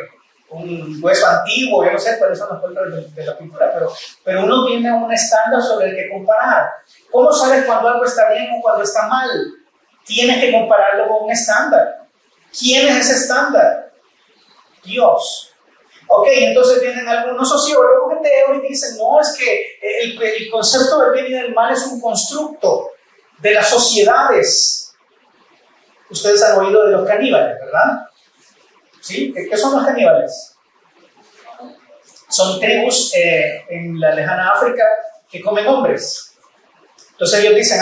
Speaker 1: un hueso antiguo, yo no sé cuáles son los colores de la pintura, pero uno tiene un estándar sobre el que comparar. ¿Cómo sabes cuando algo está bien o cuando está mal? Tienes que compararlo con un estándar. ¿Quién es ese estándar? Dios. Ok, entonces vienen algunos sociólogos ateos y dicen, no, es que el concepto del bien y del mal es un constructo de las sociedades. Ustedes han oído de los caníbales, ¿verdad? ¿Sí? ¿Qué son los caníbales? Son tribus en la lejana África que comen hombres. Entonces ellos dicen,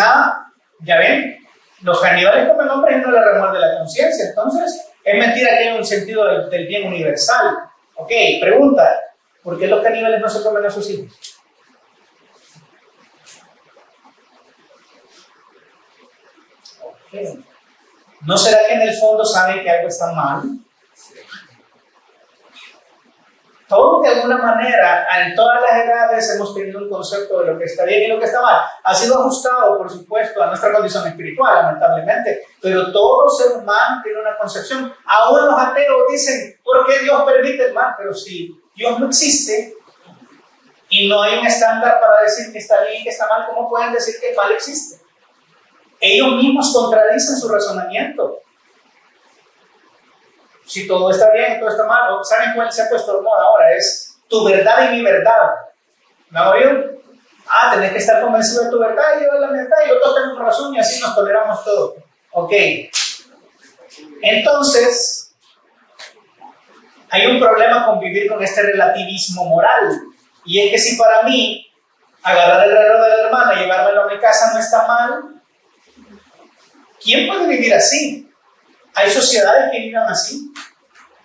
Speaker 1: ya ven, los caníbales comen hombres y no les remuerde la conciencia. Entonces es mentira que hay un sentido del bien universal. Ok, pregunta, ¿por qué los caníbales no se comen a sus hijos? Okay. ¿No será que en el fondo saben que algo está mal? Todos de alguna manera, en todas las edades hemos tenido un concepto de lo que está bien y lo que está mal. Ha sido ajustado, por supuesto, a nuestra condición espiritual, lamentablemente, pero todo ser humano tiene una concepción. Aún los ateos dicen, ¿por qué Dios permite el mal? Pero si Dios no existe y no hay un estándar para decir que está bien y que está mal, ¿cómo pueden decir que el mal existe? Ellos mismos contradicen su razonamiento. Si todo está bien, todo está mal. ¿Saben cuál se ha puesto de moda ahora? Es tu verdad y mi verdad. ¿Me han oído? Tenés que estar convencido de tu verdad y yo de la verdad y los dos tenemos razón y así nos toleramos todo. Ok. Entonces, hay un problema con vivir con este relativismo moral. Y es que si para mí agarrar el reloj de la hermana y llevármelo a mi casa no está mal, ¿quién puede vivir así? Hay sociedades que viven así.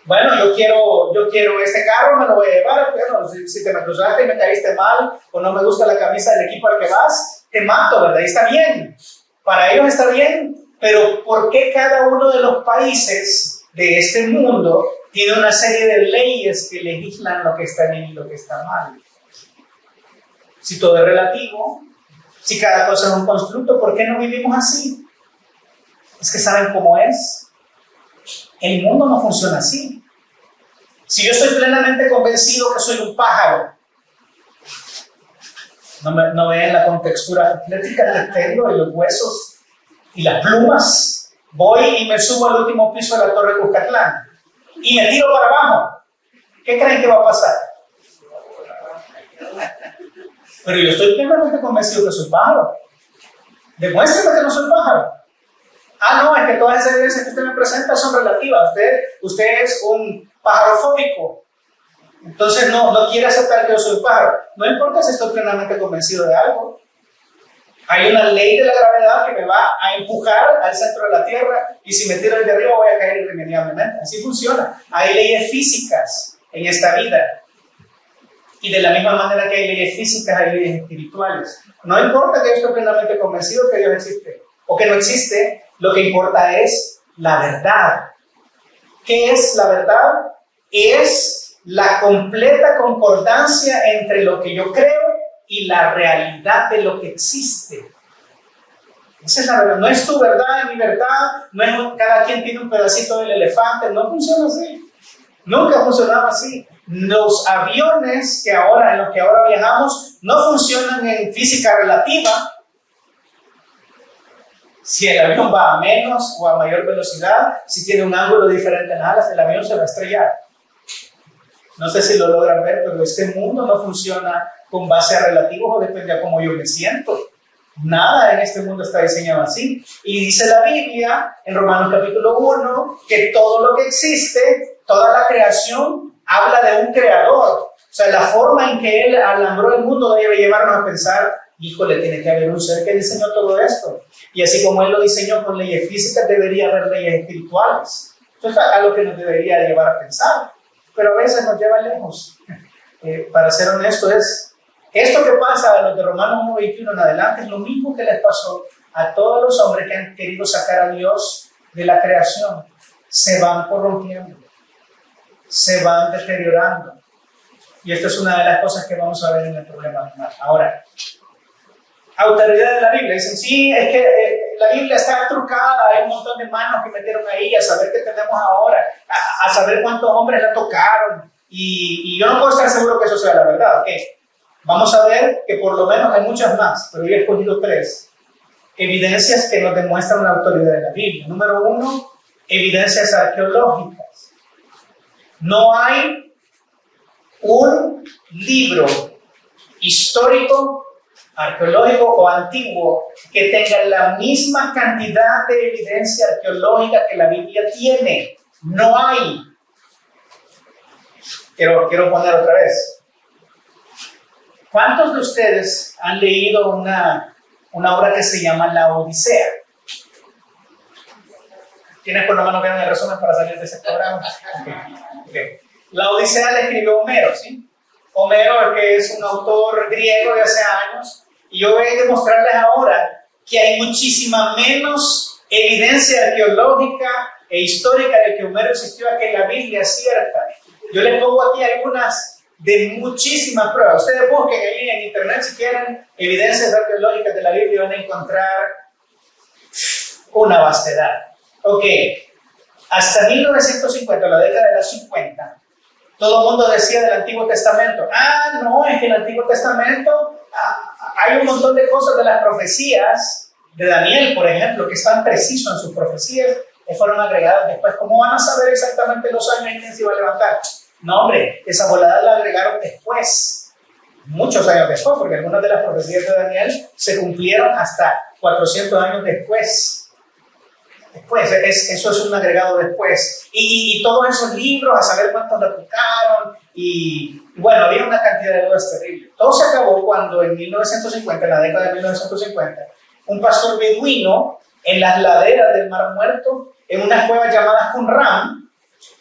Speaker 1: Bueno, yo quiero este carro, me lo voy a llevar, pero si te me cruzaste y me caíste mal, o no me gusta la camisa del equipo al que vas, te mato, ¿verdad? Y está bien. Para ellos está bien, pero ¿por qué cada uno de los países de este mundo tiene una serie de leyes que legislan lo que está bien y lo que está mal? Si todo es relativo, si cada cosa es un constructo, ¿por qué no vivimos así? Es que ¿saben cómo es? El mundo no funciona así. Si yo estoy plenamente convencido que soy un pájaro, no vean la contextura atlética del pelo y los huesos y las plumas, voy y me subo al último piso de la Torre Cuscatlán y me tiro para abajo. ¿Qué creen que va a pasar? Pero yo estoy plenamente convencido que soy pájaro. Demuéstrame que no soy pájaro. No, es que todas esas evidencias que usted me presenta son relativas. Usted es un pajarofóbico. Entonces no quiere aceptar que yo soy pájaro. No importa si estoy plenamente convencido de algo. Hay una ley de la gravedad que me va a empujar al centro de la Tierra y si me tiro desde arriba voy a caer irremediablemente. Así funciona. Hay leyes físicas en esta vida. Y de la misma manera que hay leyes físicas, hay leyes espirituales. No importa que yo esté plenamente convencido que Dios existe o que no existe. Lo que importa es la verdad. ¿Qué es la verdad? Es la completa concordancia entre lo que yo creo y la realidad de lo que existe. Esa es la verdad. No es tu verdad y mi verdad, no es cada quien tiene un pedacito del elefante, no funciona así. Nunca ha funcionado así. Los aviones en los que ahora viajamos no funcionan en física relativa. Si el avión va a menos o a mayor velocidad, si tiene un ángulo diferente en alas, el avión se va a estrellar. No sé si lo logran ver, pero este mundo no funciona con base a relativos o depende de cómo yo me siento. Nada en este mundo está diseñado así. Y dice la Biblia, en Romanos capítulo 1, que todo lo que existe, toda la creación, habla de un creador. O sea, la forma en que Él alambró el mundo debe llevarnos a pensar, híjole, tiene que haber un ser que diseñó todo esto. Y así como Él lo diseñó con leyes físicas, debería haber leyes espirituales. Esto es algo que nos debería llevar a pensar. Pero a veces nos lleva lejos. Para ser honesto, es Esto que pasa a los de Romanos 1:21 en adelante es lo mismo que les pasó a todos los hombres que han querido sacar a Dios de la creación. Se van corrompiendo, se van deteriorando. Y esta es una de las cosas que vamos a ver en el problema final. Ahora, autoridad de la Biblia. Dicen, sí, es que la Biblia está trucada, hay un montón de manos que metieron ahí, a saber qué tenemos ahora, a saber cuántos hombres la tocaron. Y yo no puedo estar seguro que eso sea la verdad. ¿Ok? Vamos a ver que por lo menos hay muchas más, pero yo he escogido 3 evidencias que nos demuestran la autoridad de la Biblia. Número 1, evidencias arqueológicas. No hay un libro histórico, arqueológico o antiguo que tenga la misma cantidad de evidencia arqueológica que la Biblia tiene. No hay. Quiero poner otra vez. ¿Cuántos de ustedes han leído una obra que se llama La Odisea? ¿Tienes por lo menos bien el resumen para salir de ese programa? Okay. La Odisea la escribió Homero, ¿sí? Homero, que es un autor griego de hace años, y yo voy a demostrarles ahora que hay muchísima menos evidencia arqueológica e histórica de que Homero existió a que la Biblia es cierta. Yo les pongo aquí algunas de muchísimas pruebas. Ustedes busquen ahí en internet si quieren evidencias arqueológicas de la Biblia y van a encontrar una vastedad. Ok, hasta 1950, la década de los 50, todo el mundo decía del Antiguo Testamento, no, es que en el Antiguo Testamento hay un montón de cosas de las profecías de Daniel, por ejemplo, que están precisos en sus profecías, que fueron agregadas después. ¿Cómo van a saber exactamente los años en que se iba a levantar? No, hombre, esa volada la agregaron después, muchos años después, porque algunas de las profecías de Daniel se cumplieron hasta 400 años después. Eso es un agregado después. Y todos esos libros, a saber cuántos la tocaron, y bueno, había una cantidad de dudas terribles. Todo se acabó cuando en 1950, en la década de 1950, un pastor beduino en las laderas del Mar Muerto, en unas cuevas llamadas Qumran,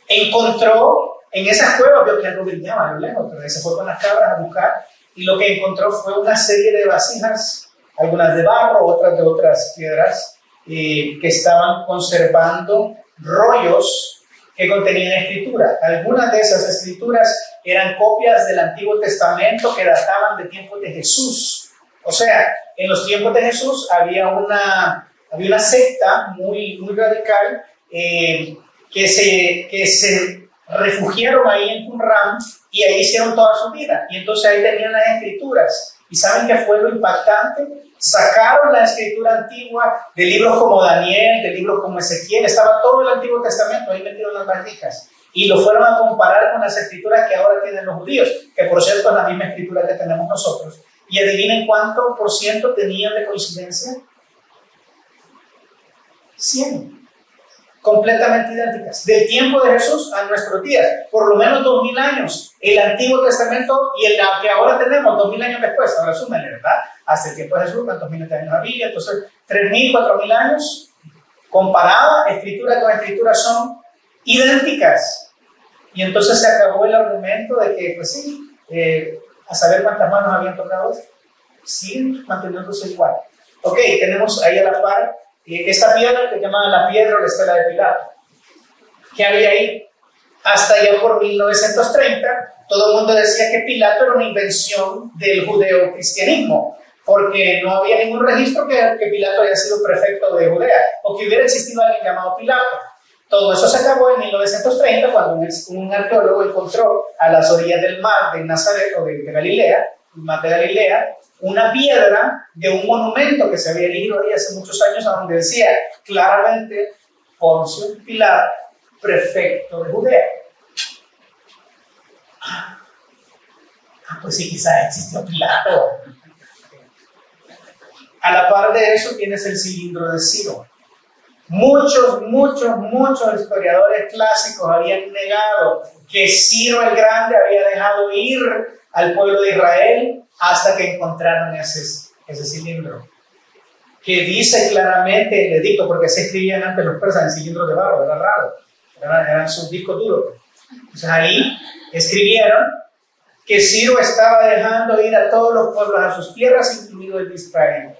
Speaker 1: encontró, en esas cuevas, vio que algo brillaba a lo lejos, pero se fue con las cabras a buscar, y lo que encontró fue una serie de vasijas, algunas de barro, otras de otras piedras, que estaban conservando rollos que contenían escritura. Algunas de esas escrituras eran copias del Antiguo Testamento que databan de tiempos de Jesús. O sea, en los tiempos de Jesús había una secta muy radical que se refugiaron ahí en Qumran y ahí hicieron toda su vida. Y entonces ahí tenían las escrituras. ¿Y saben qué fue lo impactante? Sacaron la escritura antigua de libros como Daniel, de libros como Ezequiel, estaba todo el Antiguo Testamento ahí metido en las vasijas, y lo fueron a comparar con las escrituras que ahora tienen los judíos, que por cierto es la misma escritura que tenemos nosotros. Y adivinen cuánto por ciento tenían de coincidencia. 100. Completamente idénticas, del tiempo de Jesús a nuestros días, por lo menos 2000 años, el Antiguo Testamento y el que ahora tenemos 2000 años después. Ahora súmenle, ¿verdad? Hasta el tiempo de Jesús, ¿cuántos miles de años había? Entonces, 3000, 4000 años, comparada escritura con escritura, son idénticas. Y entonces se acabó el argumento de que, pues sí, a saber cuántas manos habían tocado esto, siguen manteniéndose igual. Ok, tenemos ahí a la par esta piedra que llamaban la piedra o la estela de Pilato. ¿Qué había ahí? Hasta ya por 1930, todo el mundo decía que Pilato era una invención del judeocristianismo, porque no había ningún registro que Pilato haya sido prefecto de Judea, o que hubiera existido alguien llamado Pilato. Todo eso se acabó en 1930, cuando un arqueólogo encontró a las orillas del mar de Nazaret, o de Galilea, mar de Galilea, una piedra de un monumento que se había erigido ahí hace muchos años, donde decía claramente Poncio Pilato, prefecto de Judea. Pues sí, quizás existió Pilato. A la par de eso tienes el cilindro de Ciro. Muchos historiadores clásicos habían negado que Ciro el Grande había dejado ir al pueblo de Israel hasta que encontraron ese cilindro, que dice claramente el edicto, porque se escribían antes los persas en cilindros de barro, era raro, eran sus discos duros. Entonces ahí escribieron que Ciro estaba dejando ir a todos los pueblos a sus tierras, incluido el de Israel.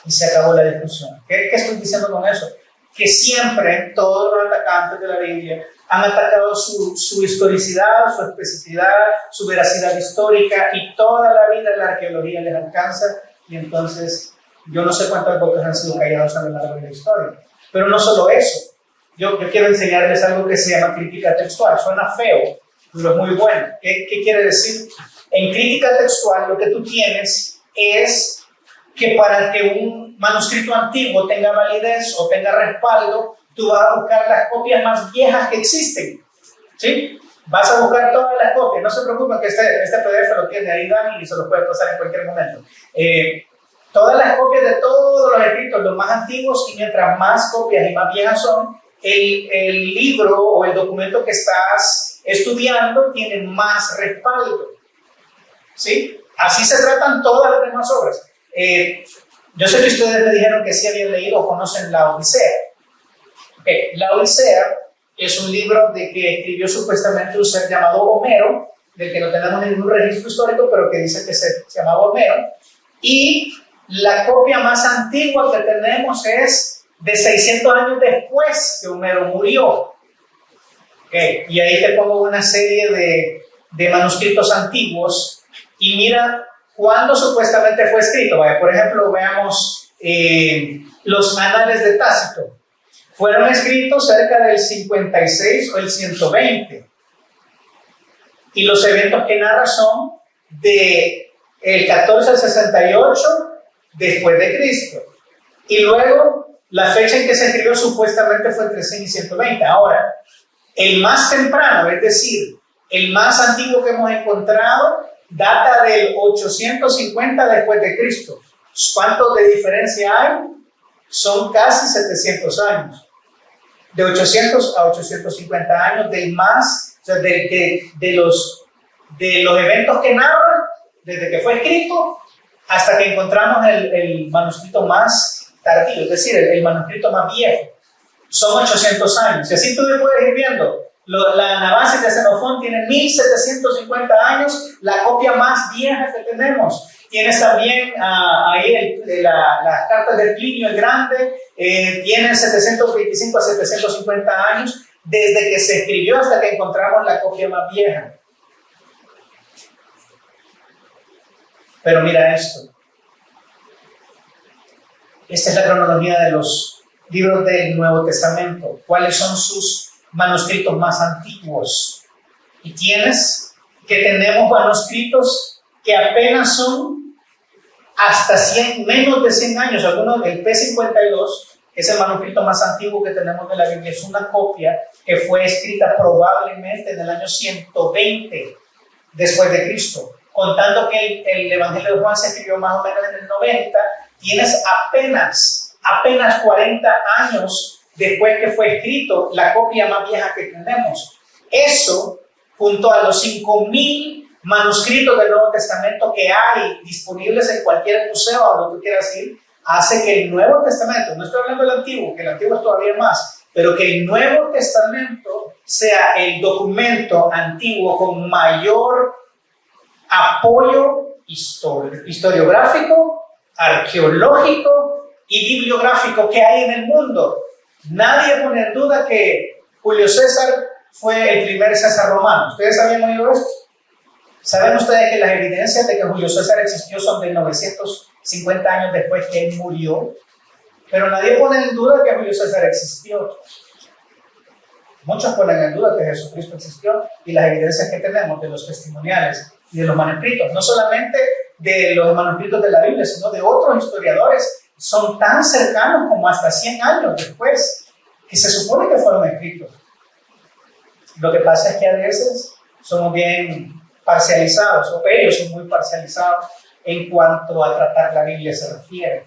Speaker 1: Y se acabó la discusión. ¿Qué estoy diciendo con eso? Que siempre todos los atacantes de la Biblia han atacado su historicidad, su especificidad, su veracidad histórica, y toda la vida la arqueología les alcanza, y entonces yo no sé cuántas bocas han sido calladas a lo largo de la historia. Pero no solo eso, yo quiero enseñarles algo que se llama crítica textual. Suena feo, pero es muy bueno. ¿Qué quiere decir? En crítica textual lo que tú tienes es que para que un manuscrito antiguo tenga validez o tenga respaldo, tú vas a buscar las copias más viejas que existen, ¿sí? Vas a buscar todas las copias. No se preocupen que este PDF lo tiene ahí Dani y se lo puede pasar en cualquier momento. Todas las copias de todos los escritos, los más antiguos, y mientras más copias y más viejas son, el libro o el documento que estás estudiando tiene más respaldo, ¿sí? Así se tratan todas las demás obras. Yo sé que ustedes me dijeron que sí habían leído o conocen la Odisea. La Odisea es un libro que escribió supuestamente un ser llamado Homero, del que no tenemos ningún registro histórico, pero que dice que se llamaba Homero. Y la copia más antigua que tenemos es de 600 años después que Homero murió. Y ahí te pongo una serie de manuscritos antiguos y mira cuándo supuestamente fue escrito. Por ejemplo, veamos los Anales de Tácito. Fueron escritos cerca del 56 o el 120. Y los eventos que narra son del 14 al 68 después de Cristo. Y luego, la fecha en que se escribió supuestamente fue entre 100 y 120. Ahora, el más temprano, es decir, el más antiguo que hemos encontrado, data del 850 después de Cristo. ¿Cuánto de diferencia hay? Son casi 700 años. De 800 a 850 años del más, o sea, de los eventos que narra, desde que fue escrito hasta que encontramos el manuscrito más tardío, es decir, el manuscrito más viejo. Son 800 años. Y así tú puedes ir viendo. La Anabasis de Xenofón tiene 1750 años, la copia más vieja que tenemos. Tienes también ahí las cartas de Plinio el Grande, tienen 725 a 750 años, desde que se escribió hasta que encontramos la copia más vieja. Pero mira esto. Esta es la cronología de los libros del Nuevo Testamento. ¿Cuáles son sus manuscritos más antiguos? Y tienes que tenemos manuscritos que apenas son hasta 100, menos de 100 años. Algunos, el P52 es el manuscrito más antiguo que tenemos de la Biblia. Es una copia que fue escrita probablemente en el año 120 después de Cristo. Contando que el Evangelio de Juan se escribió más o menos en el 90, tienes apenas 40 años después que fue escrito la copia más vieja que tenemos. Eso, junto a los 5,000 manuscritos del Nuevo Testamento que hay disponibles en cualquier museo a donde tú quieras ir, hace que el Nuevo Testamento, no estoy hablando del Antiguo, que el Antiguo es todavía más, pero que el Nuevo Testamento sea el documento antiguo con mayor apoyo historiográfico, arqueológico y bibliográfico que hay en el mundo. Nadie pone en duda que Julio César fue el primer César romano. ¿Ustedes habían oído esto? ¿Saben ustedes que las evidencias de que Julio César existió son de 950 años después que él murió? Pero nadie pone en duda que Julio César existió. Muchos ponen en duda que Jesucristo existió, y las evidencias que tenemos de los testimoniales y de los manuscritos, no solamente de los manuscritos de la Biblia, sino de otros historiadores, son tan cercanos como hasta 100 años después, que se supone que fueron escritos. Lo que pasa es que a veces somos bien parcializados, o ellos son muy parcializados en cuanto a tratar la Biblia se refiere.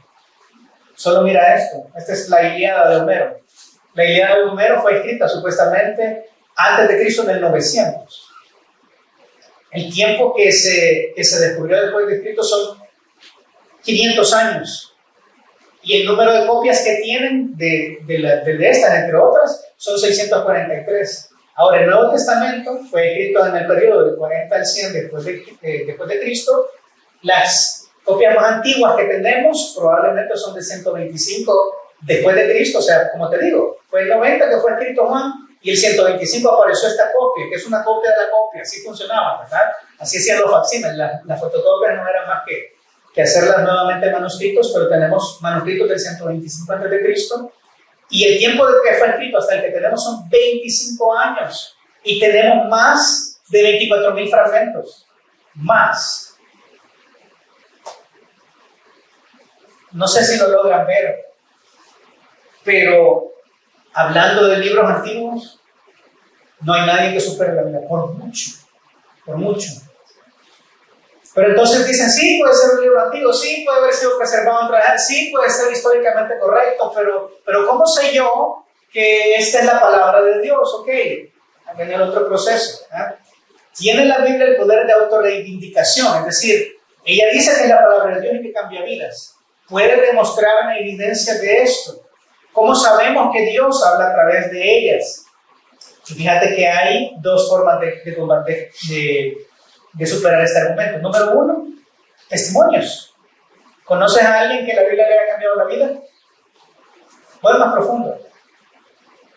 Speaker 1: Solo mira esto, esta es la Ilíada de Homero. La Ilíada de Homero fue escrita supuestamente antes de Cristo, en el 900. El tiempo que se descubrió después de Cristo son 500 años. Y el número de copias que tienen de estas, entre otras, son 643. Ahora, el Nuevo Testamento fue escrito en el periodo del 40 al 100 después de Cristo. Las copias más antiguas que tenemos probablemente son de 125 después de Cristo. O sea, como te digo, fue el 90 que fue escrito Juan y el 125 apareció esta copia, que es una copia de la copia. Así funcionaba, ¿verdad? Así hacían los facsímiles. Las fotocopias no eran más que hacerlas nuevamente manuscritos, pero tenemos manuscritos del 125 antes de Cristo. Y el tiempo de que fue escrito hasta el que tenemos son 25 años. Y tenemos más de 24,000 fragmentos. Más. No sé si lo logran ver, pero hablando de libros antiguos, no hay nadie que supere la Biblia, por mucho, por mucho. Pero entonces dicen, sí, puede ser un libro antiguo, sí, puede haber sido preservado en tradición, sí, puede ser históricamente correcto, pero ¿cómo sé yo que esta es la palabra de Dios? Ok, aquí viene el otro proceso. Tiene la Biblia el poder de autorreivindicación, es decir, ella dice que es la palabra de Dios y que cambia vidas. Puede demostrar una evidencia de esto. ¿Cómo sabemos que Dios habla a través de ellas? Y fíjate que hay dos formas de superar este argumento. Número uno, testimonios. ¿Conoces a alguien que la Biblia le haya cambiado la vida? Voy más profundo.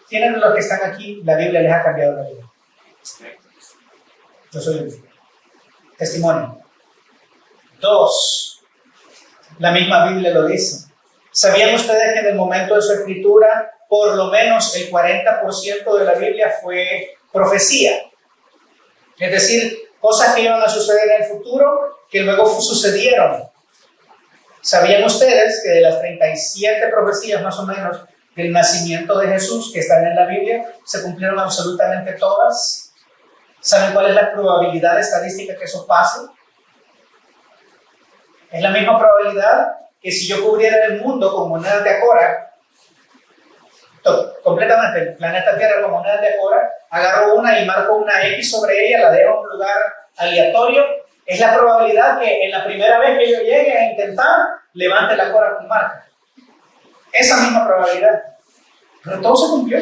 Speaker 1: ¿Quiénes de los que están aquí la Biblia les ha cambiado la vida? Yo soy el testimonio. Dos, la misma Biblia lo dice. ¿Sabían ustedes que en el momento de su escritura, por lo menos el 40% de la Biblia fue profecía? Es decir, cosas que iban a suceder en el futuro que luego sucedieron. ¿Sabían ustedes que de las 37 profecías más o menos del nacimiento de Jesús que están en la Biblia, se cumplieron absolutamente todas? ¿Saben cuál es la probabilidad estadística que eso pase? Es la misma probabilidad que si yo cubriera el mundo con monedas de Acora, completamente el planeta Tierra con monedas de Acora, agarro una y marco una X sobre ella, la dejo en un lugar aleatorio, es la probabilidad que en la primera vez que yo llegue a intentar, levante la Acora con marca. Esa misma probabilidad. Pero todo se cumplió.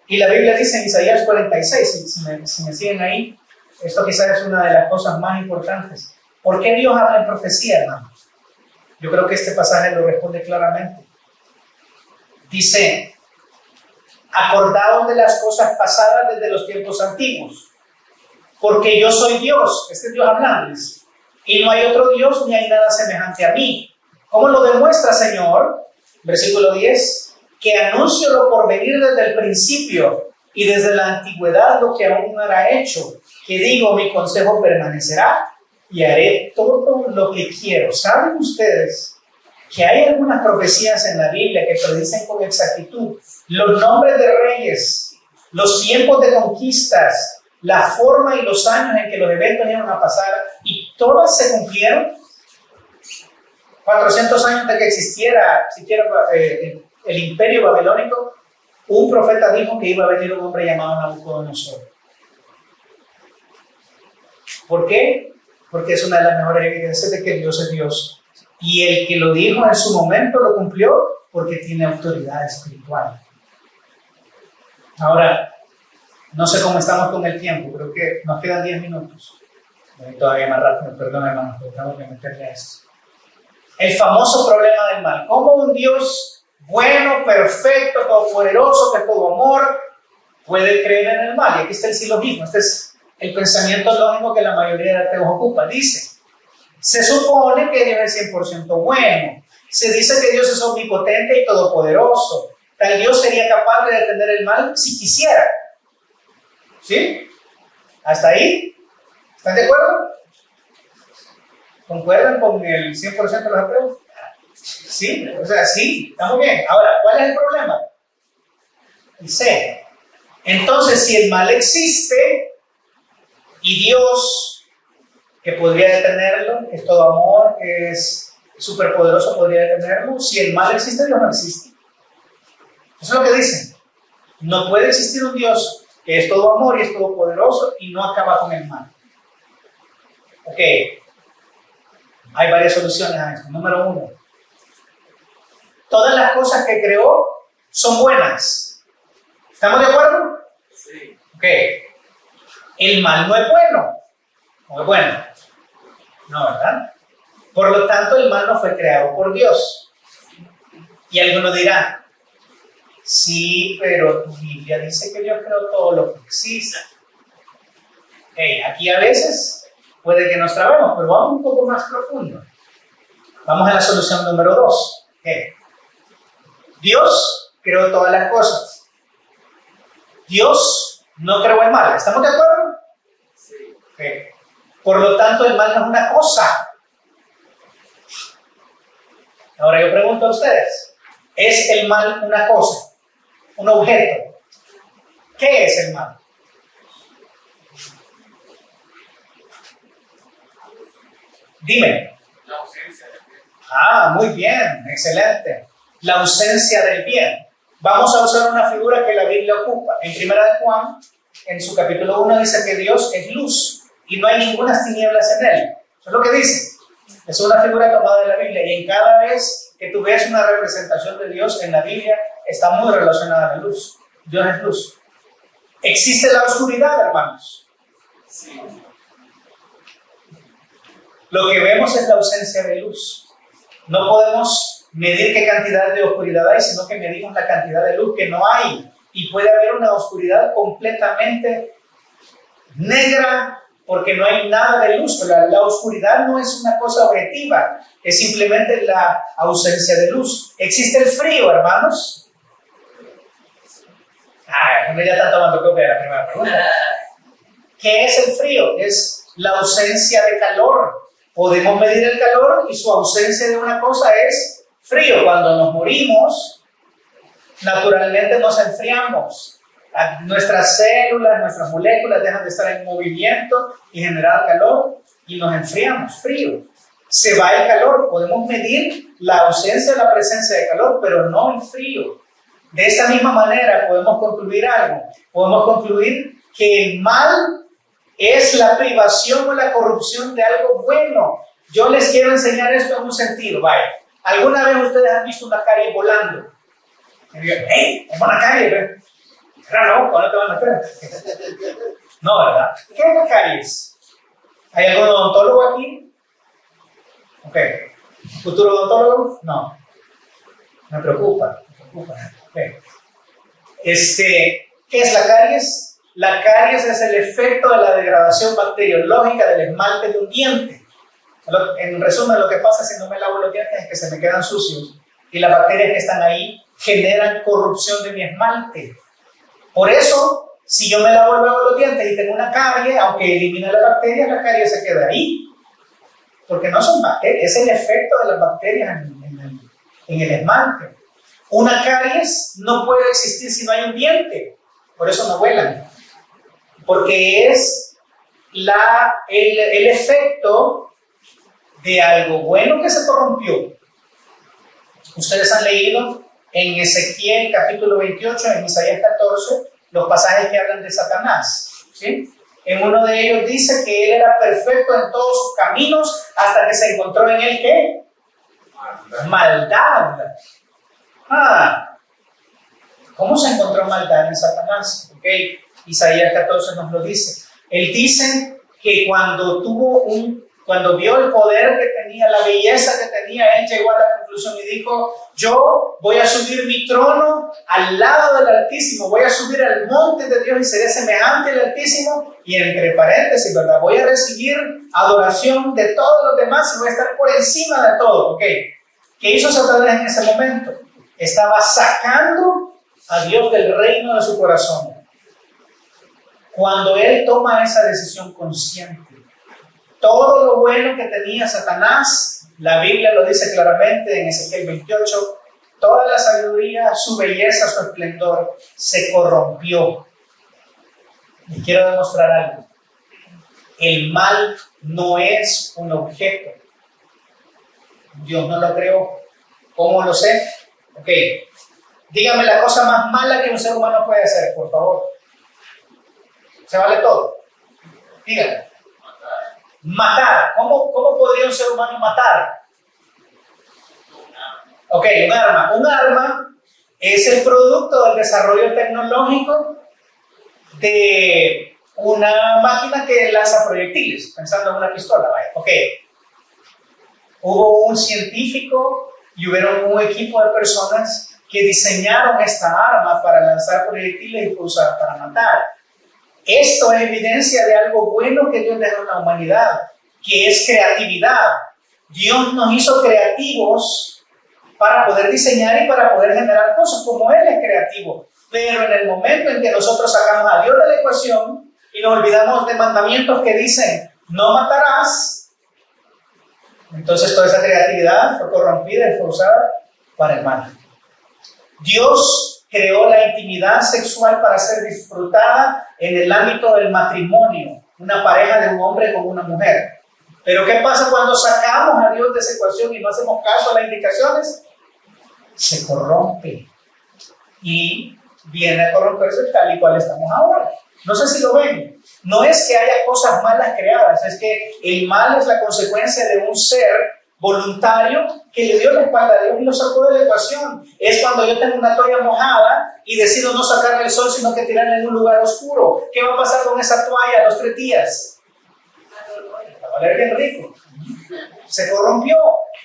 Speaker 1: Y la Biblia dice en Isaías 46, si me siguen ahí, esto quizás es una de las cosas más importantes. ¿Por qué Dios habla en profecía, hermano? Yo creo que este pasaje lo responde claramente. Dice, acordaos de las cosas pasadas desde los tiempos antiguos, porque yo soy Dios, este es Dios hablándoles, y no hay otro Dios ni hay nada semejante a mí. ¿Cómo lo demuestra, Señor? Versículo 10, que anuncio lo por venir desde el principio y desde la antigüedad lo que aún no era hecho, que digo, mi consejo permanecerá y haré todo lo que quiero. ¿Saben ustedes que hay algunas profecías en la Biblia que predicen con exactitud los nombres de reyes, los tiempos de conquistas, la forma y los años en que los eventos iban a pasar, y todas se cumplieron? 400 años de que existiera el imperio babilónico, un profeta dijo que iba a venir un hombre llamado Nabucodonosor. ¿Por qué? Porque es una de las mejores evidencias de que Dios es Dios. Y el que lo dijo en su momento lo cumplió porque tiene autoridad espiritual. Ahora, no sé cómo estamos con el tiempo, creo que nos quedan 10 minutos. Todavía más rápido, perdón hermano, pero tengo que meterle a esto. El famoso problema del mal. ¿Cómo un Dios bueno, perfecto, todopoderoso, que es todo amor, puede creer en el mal? Y aquí está el silogismo, este es el pensamiento lógico que la mayoría de ateos ocupa. Dice, se supone que Dios es 100% bueno. Se dice que Dios es omnipotente y todopoderoso. Tal Dios sería capaz de detener el mal si quisiera. ¿Sí? ¿Hasta ahí? ¿Están de acuerdo? ¿Concuerdan con el 100% de los ateos? Sí, o sea, sí, estamos bien. Ahora, ¿cuál es el problema? Dice, entonces si el mal existe y Dios, que podría detenerlo, que es todo amor, que es superpoderoso, podría detenerlo, si el mal existe, Dios no existe. Eso es lo que dicen. No puede existir un Dios que es todo amor y es todopoderoso y no acaba con el mal. Ok. Hay varias soluciones a esto. Número 1. Todas las cosas que creó son buenas. ¿Estamos de acuerdo? Ok. El mal no es bueno. No es bueno. No, ¿verdad? Por lo tanto, el mal no fue creado por Dios. Y algunos dirán, sí, pero tu Biblia dice que Dios creó todo lo que existe. Okay, aquí a veces puede que nos trabemos, pero vamos un poco más profundo. Vamos a la solución número 2. Okay. Dios creó todas las cosas. Dios no creó el mal. ¿Estamos de acuerdo? Sí. Okay. Por lo tanto, el mal no es una cosa. Ahora yo pregunto a ustedes, ¿es el mal una cosa? ¿Un objeto? ¿Qué es el mal? Dime.
Speaker 2: La ausencia del bien.
Speaker 1: Muy bien, excelente. La ausencia del bien. Vamos a usar una figura que la Biblia ocupa. En 1 de Juan, en su capítulo 1, dice que Dios es luz y no hay ninguna tinieblas en él. Eso es lo que dice. Es una figura tomada de la Biblia y en cada vez que tú ves una representación de Dios en la Biblia, está muy relacionada a la luz. Dios es luz. ¿Existe la oscuridad, hermanos?
Speaker 2: Sí.
Speaker 1: Lo que vemos es la ausencia de luz. No podemos medir qué cantidad de oscuridad hay, sino que medimos la cantidad de luz que no hay. Y puede haber una oscuridad completamente negra porque no hay nada de luz. Pero la oscuridad no es una cosa objetiva, es simplemente la ausencia de luz. ¿Existe el frío, hermanos? Ya están tomando copia de la primera pregunta. ¿Qué es el frío? Es la ausencia de calor. Podemos medir el calor y su ausencia de una cosa es frío. Cuando nos morimos, naturalmente nos enfriamos. Nuestras células, nuestras moléculas dejan de estar en movimiento y generar calor y nos enfriamos, frío. Se va el calor, podemos medir la ausencia o la presencia de calor, pero no el frío. De esta misma manera podemos concluir algo. Podemos concluir que el mal es la privación o la corrupción de algo bueno. Yo les quiero enseñar esto en un sentido. Vaya, ¿alguna vez ustedes han visto una carie volando? Y digan, ¡hey! Es una carie, ¿verdad? No, no te van a meter. No, ¿verdad? ¿Qué es la caries? ¿Hay algún odontólogo aquí? Ok. ¿Futuro odontólogo? No. Me preocupa. Okay. ¿Qué es la caries? La caries es el efecto de la degradación bacteriológica del esmalte de un diente. En resumen, lo que pasa si no me lavo los dientes es que se me quedan sucios y las bacterias que están ahí generan corrupción de mi esmalte. Por eso, si yo me lavo luego los dientes y tengo una carie, aunque elimine las bacterias, la carie se queda ahí. Porque no son bacterias, es el efecto de las bacterias en el esmalte. Una caries no puede existir si no hay un diente, por eso no vuelan. Porque es el efecto de algo bueno que se corrompió. Ustedes han leído en Ezequiel capítulo 28, en Isaías 14, los pasajes que hablan de Satanás, ¿sí? En uno de ellos dice que él era perfecto en todos sus caminos hasta que se encontró en él, ¿qué? Maldad. ¿Cómo se encontró maldad en Satanás? Okay. Isaías 14 nos lo dice. Él dice que cuando vio el poder que tenía, la belleza que tenía, él llegó a la conclusión y dijo, yo voy a subir mi trono al lado del Altísimo, voy a subir al monte de Dios y seré semejante al Altísimo, y entre paréntesis, ¿verdad? Voy a recibir adoración de todos los demás y voy a estar por encima de todo. Okay. ¿Qué hizo Satanás en ese momento? Estaba sacando a Dios del reino de su corazón. Cuando él toma esa decisión consciente, todo lo bueno que tenía Satanás, la Biblia lo dice claramente en Ezequiel 28, toda la sabiduría, su belleza, su esplendor, se corrompió. Y quiero demostrar algo. El mal no es un objeto. Dios no lo creó. ¿Cómo lo sé? Ok. Dígame la cosa más mala que un ser humano puede hacer, por favor. Se vale todo. Dígame. Matar. ¿Cómo podría un ser humano matar? Ok, un arma. Un arma es el producto del desarrollo tecnológico de una máquina que lanza proyectiles, pensando en una pistola, vaya. Ok. Hubo un científico y hubieron un equipo de personas que diseñaron esta arma para lanzar proyectiles y fue usada para matar. Esto es evidencia de algo bueno que Dios dejó en la humanidad, que es creatividad. Dios nos hizo creativos para poder diseñar y para poder generar cosas como Él es creativo. Pero en el momento en que nosotros sacamos a Dios de la ecuación y nos olvidamos de mandamientos que dicen no matarás, entonces toda esa creatividad fue corrompida y fue usada para el mal. Dios creó la intimidad sexual para ser disfrutada en el ámbito del matrimonio, una pareja de un hombre con una mujer. Pero ¿qué pasa cuando sacamos a Dios de esa ecuación y no hacemos caso a las indicaciones? Se corrompe y viene a corromperse tal y cual estamos ahora. No sé si lo ven. No es que haya cosas malas creadas, es que el mal es la consecuencia de un ser voluntario que le dio la espalda a Dios y lo sacó de la ecuación. Es cuando yo tengo una toalla mojada y decido no sacarle el sol, sino que tirarla en un lugar oscuro. ¿Qué va a pasar con esa toalla a los 3 días? Va a valer bien rico. Se corrompió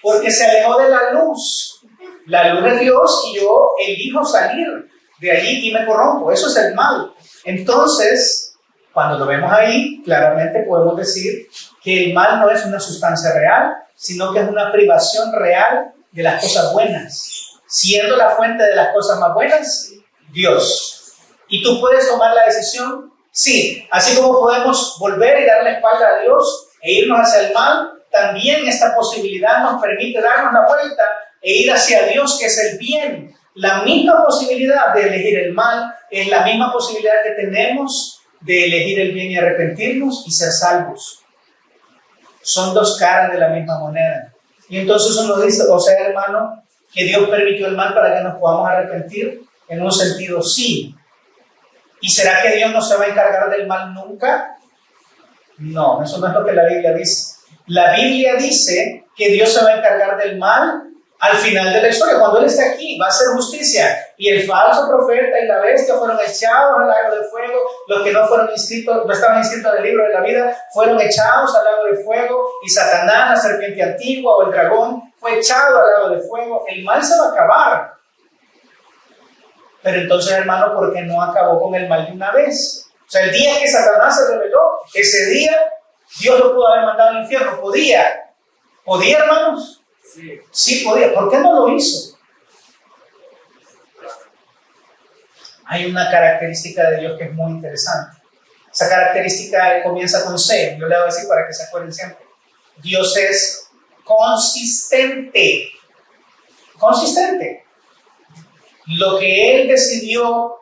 Speaker 1: porque se alejó de la luz. La luz es Dios y yo elijo salir de allí y me corrompo. Eso es el mal. Entonces, cuando lo vemos ahí, claramente podemos decir que el mal no es una sustancia real, sino que es una privación real de las cosas buenas. Siendo la fuente de las cosas más buenas, Dios. ¿Y tú puedes tomar la decisión? Sí. Así como podemos volver y dar la espalda a Dios e irnos hacia el mal, también esta posibilidad nos permite darnos la vuelta e ir hacia Dios, que es el bien. La misma posibilidad de elegir el mal es la misma posibilidad que tenemos de elegir el bien y arrepentirnos y ser salvos. Son 2 caras de la misma moneda. Y entonces uno dice, o sea, hermano, que Dios permitió el mal para que nos podamos arrepentir. En un sentido, sí. ¿Y será que Dios no se va a encargar del mal nunca? No, eso no es lo que la Biblia dice. La Biblia dice que Dios se va a encargar del mal al final de la historia, cuando Él esté aquí, va a hacer justicia. Y el falso profeta y la bestia fueron echados al lago de fuego. Los que no fueron inscritos, no estaban inscritos en el libro de la vida, fueron echados al lago de fuego. Y Satanás, la serpiente antigua o el dragón, fue echado al lago de fuego. El mal se va a acabar. Pero entonces, hermano, ¿por qué no acabó con el mal de una vez? O sea, el día que Satanás se rebeló, ese día Dios lo pudo haber mandado al infierno. ¿Podía? ¿Podía, hermanos? Sí podía. ¿Por qué no lo hizo? Hay una característica de Dios que es muy interesante. Esa característica comienza con C. Yo le voy a decir para que se acuerden siempre. Dios es consistente. Consistente. Lo que Él decidió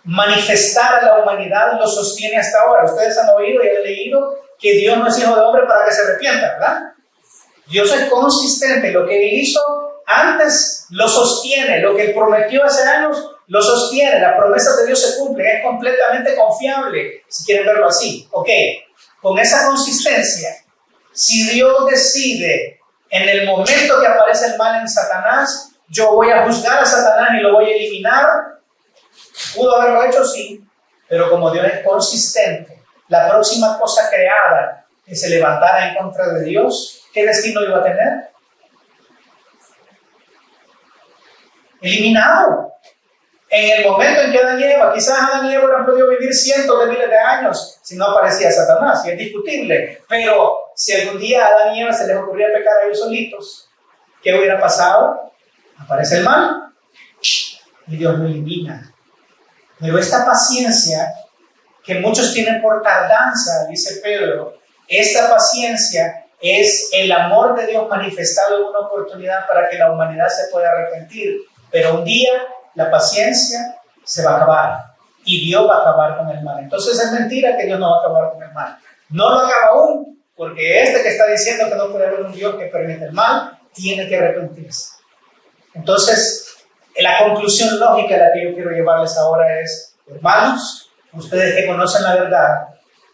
Speaker 1: manifestar a la humanidad lo sostiene hasta ahora. Ustedes han oído y han leído que Dios no es hijo de hombre para que se arrepienta, ¿verdad? Dios es consistente. Lo que Él hizo antes lo sostiene. Lo que Él prometió hace años lo sostiene. Las promesas de Dios se cumplen. Es completamente confiable, si quieren verlo así. Ok, con esa consistencia, si Dios decide en el momento que aparece el mal en Satanás, yo voy a juzgar a Satanás y lo voy a eliminar, pudo haberlo hecho, sí, pero como Dios es consistente, la próxima cosa creada que se levantara en contra de Dios, ¿qué destino iba a tener? Eliminado. En el momento en que Adán y Eva, quizás Adán y Eva hubieran podido vivir cientos de miles de años si no aparecía Satanás, y es discutible, pero si algún día a Adán y Eva se les ocurría pecar a ellos solitos, ¿qué hubiera pasado? Aparece el mal y Dios lo elimina. Pero esta paciencia que muchos tienen por tardanza, dice Pedro, esta paciencia es el amor de Dios manifestado en una oportunidad para que la humanidad se pueda arrepentir. Pero un día la paciencia se va a acabar y Dios va a acabar con el mal. Entonces es mentira que Dios no va a acabar con el mal. No lo acaba aún, porque este que está diciendo que no puede haber un Dios que permite el mal, tiene que arrepentirse. Entonces, la conclusión lógica a la que yo quiero llevarles ahora es, hermanos, ustedes que conocen la verdad,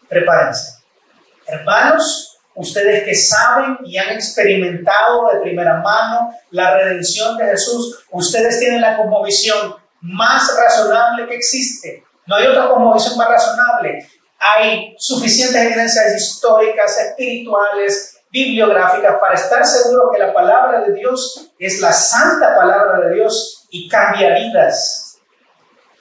Speaker 1: prepárense. Hermanos, ustedes que saben y han experimentado de primera mano la redención de Jesús, ustedes tienen la cosmovisión más razonable que existe. No hay otra cosmovisión más razonable. Hay suficientes evidencias históricas, espirituales, bibliográficas para estar seguro que la palabra de Dios es la santa palabra de Dios y cambia vidas.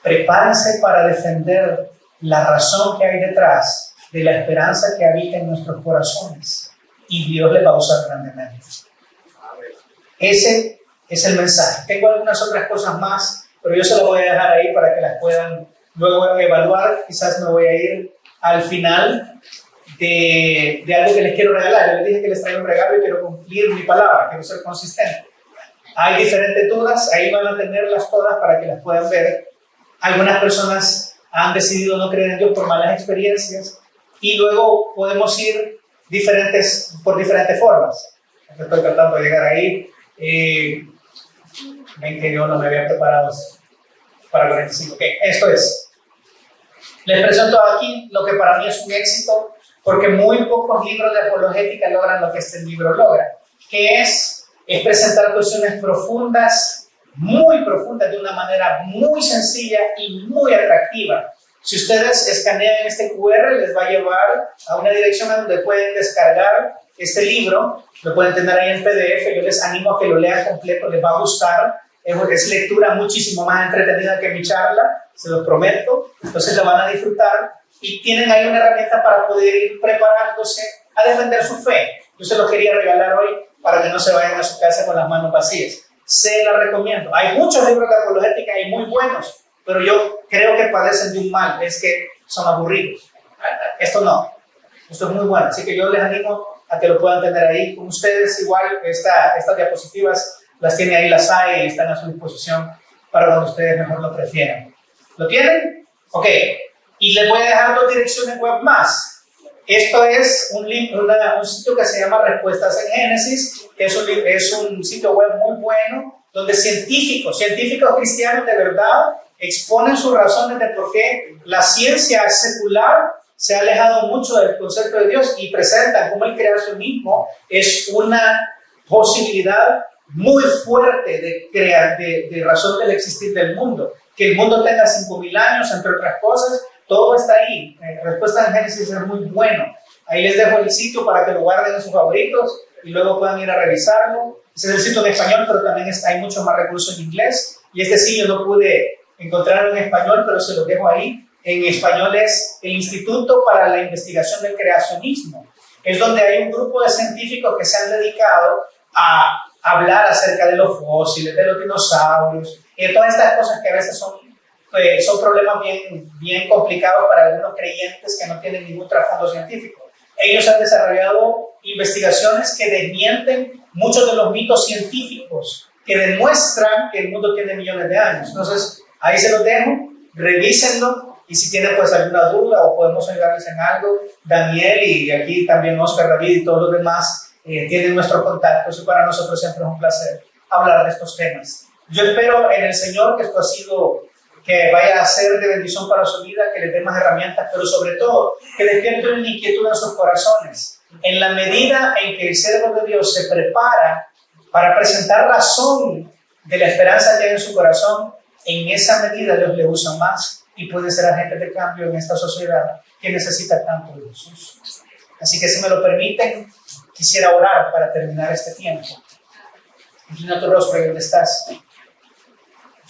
Speaker 1: Prepárense para defender la razón que hay detrás de la esperanza que habita en nuestros corazones y Dios le va a usar grandemente. Ese es el mensaje. Tengo algunas otras cosas más, pero yo se las voy a dejar ahí para que las puedan luego evaluar. Quizás me voy a ir al final de algo que les quiero regalar. Yo les dije que les traigo un regalo y quiero cumplir mi palabra, quiero ser consistente. Hay diferentes dudas, ahí van a tenerlas todas para que las puedan ver. Algunas personas han decidido no creer en Dios por malas experiencias y luego podemos ir por diferentes formas. Estoy tratando de llegar ahí. Ven que yo no me había preparado para 45. Okay, esto es. Les presento aquí lo que para mí es un éxito, porque muy pocos libros de apologética logran lo que este libro logra, que es presentar cuestiones profundas, muy profundas, de una manera muy sencilla y muy atractiva. Si ustedes escanean este QR, les va a llevar a una dirección a donde pueden descargar este libro, lo pueden tener ahí en PDF. Yo les animo a que lo lean completo, les va a gustar. Es lectura muchísimo más entretenida que mi charla, se los prometo. Entonces lo van a disfrutar y tienen ahí una herramienta para poder ir preparándose a defender su fe. Yo se los quería regalar hoy para que no se vayan a su casa con las manos vacías. Se la recomiendo. Hay muchos libros de apologética y muy buenos, pero yo creo que padecen de un mal, es que son aburridos. Esto no. Esto es muy bueno. Así que yo les animo a que lo puedan tener ahí con ustedes. Igual estas diapositivas las tiene ahí la SAE y están a su disposición para cuando ustedes mejor lo prefieran. ¿Lo tienen? Ok. Y les voy a dejar 2 direcciones web más. Esto es un sitio que se llama Respuestas en Génesis. Es un sitio web muy bueno donde científicos cristianos de verdad exponen sus razones de por qué la ciencia secular se ha alejado mucho del concepto de Dios y presentan cómo el creacionismo es una posibilidad muy fuerte de razón del existir del mundo. Que el mundo tenga 5.000 años, entre otras cosas, todo está ahí. Respuesta en Génesis es muy bueno. Ahí les dejo el sitio para que lo guarden en sus favoritos y luego puedan ir a revisarlo. Ese es el sitio en español, pero también hay muchos más recursos en inglés. Y este sí yo no pude encontrarlo en español, pero se lo dejo ahí. En español es el Instituto para la Investigación del Creacionismo. Es donde hay un grupo de científicos que se han dedicado a hablar acerca de los fósiles, de los dinosaurios, y de todas estas cosas que a veces son problemas bien complicados para algunos creyentes que no tienen ningún trasfondo científico. Ellos han desarrollado investigaciones que desmienten muchos de los mitos científicos que demuestran que el mundo tiene millones de años. Entonces, ahí se los dejo, revísenlo. Y si tienen pues alguna duda o podemos ayudarles en algo, Daniel y aquí también Oscar, David y todos los demás tienen nuestro contacto. Y para nosotros siempre es un placer hablar de estos temas. Yo espero en el Señor que esto que vaya a ser de bendición para su vida, que les dé más herramientas, pero sobre todo que despierte una inquietud en sus corazones. En la medida en que el siervo de Dios se prepara para presentar razón de la esperanza que hay en su corazón, en esa medida Dios le usa más y puede ser agente de cambio en esta sociedad que necesita tanto de Jesús. Así que si me lo permiten, quisiera orar para terminar este tiempo. Inclina tu rostro y ¿dónde estás?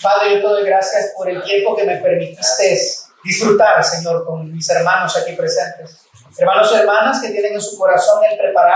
Speaker 1: Padre, yo te doy gracias por el tiempo que me permitiste disfrutar, Señor, con mis hermanos aquí presentes. Hermanos y hermanas que tienen en su corazón el preparar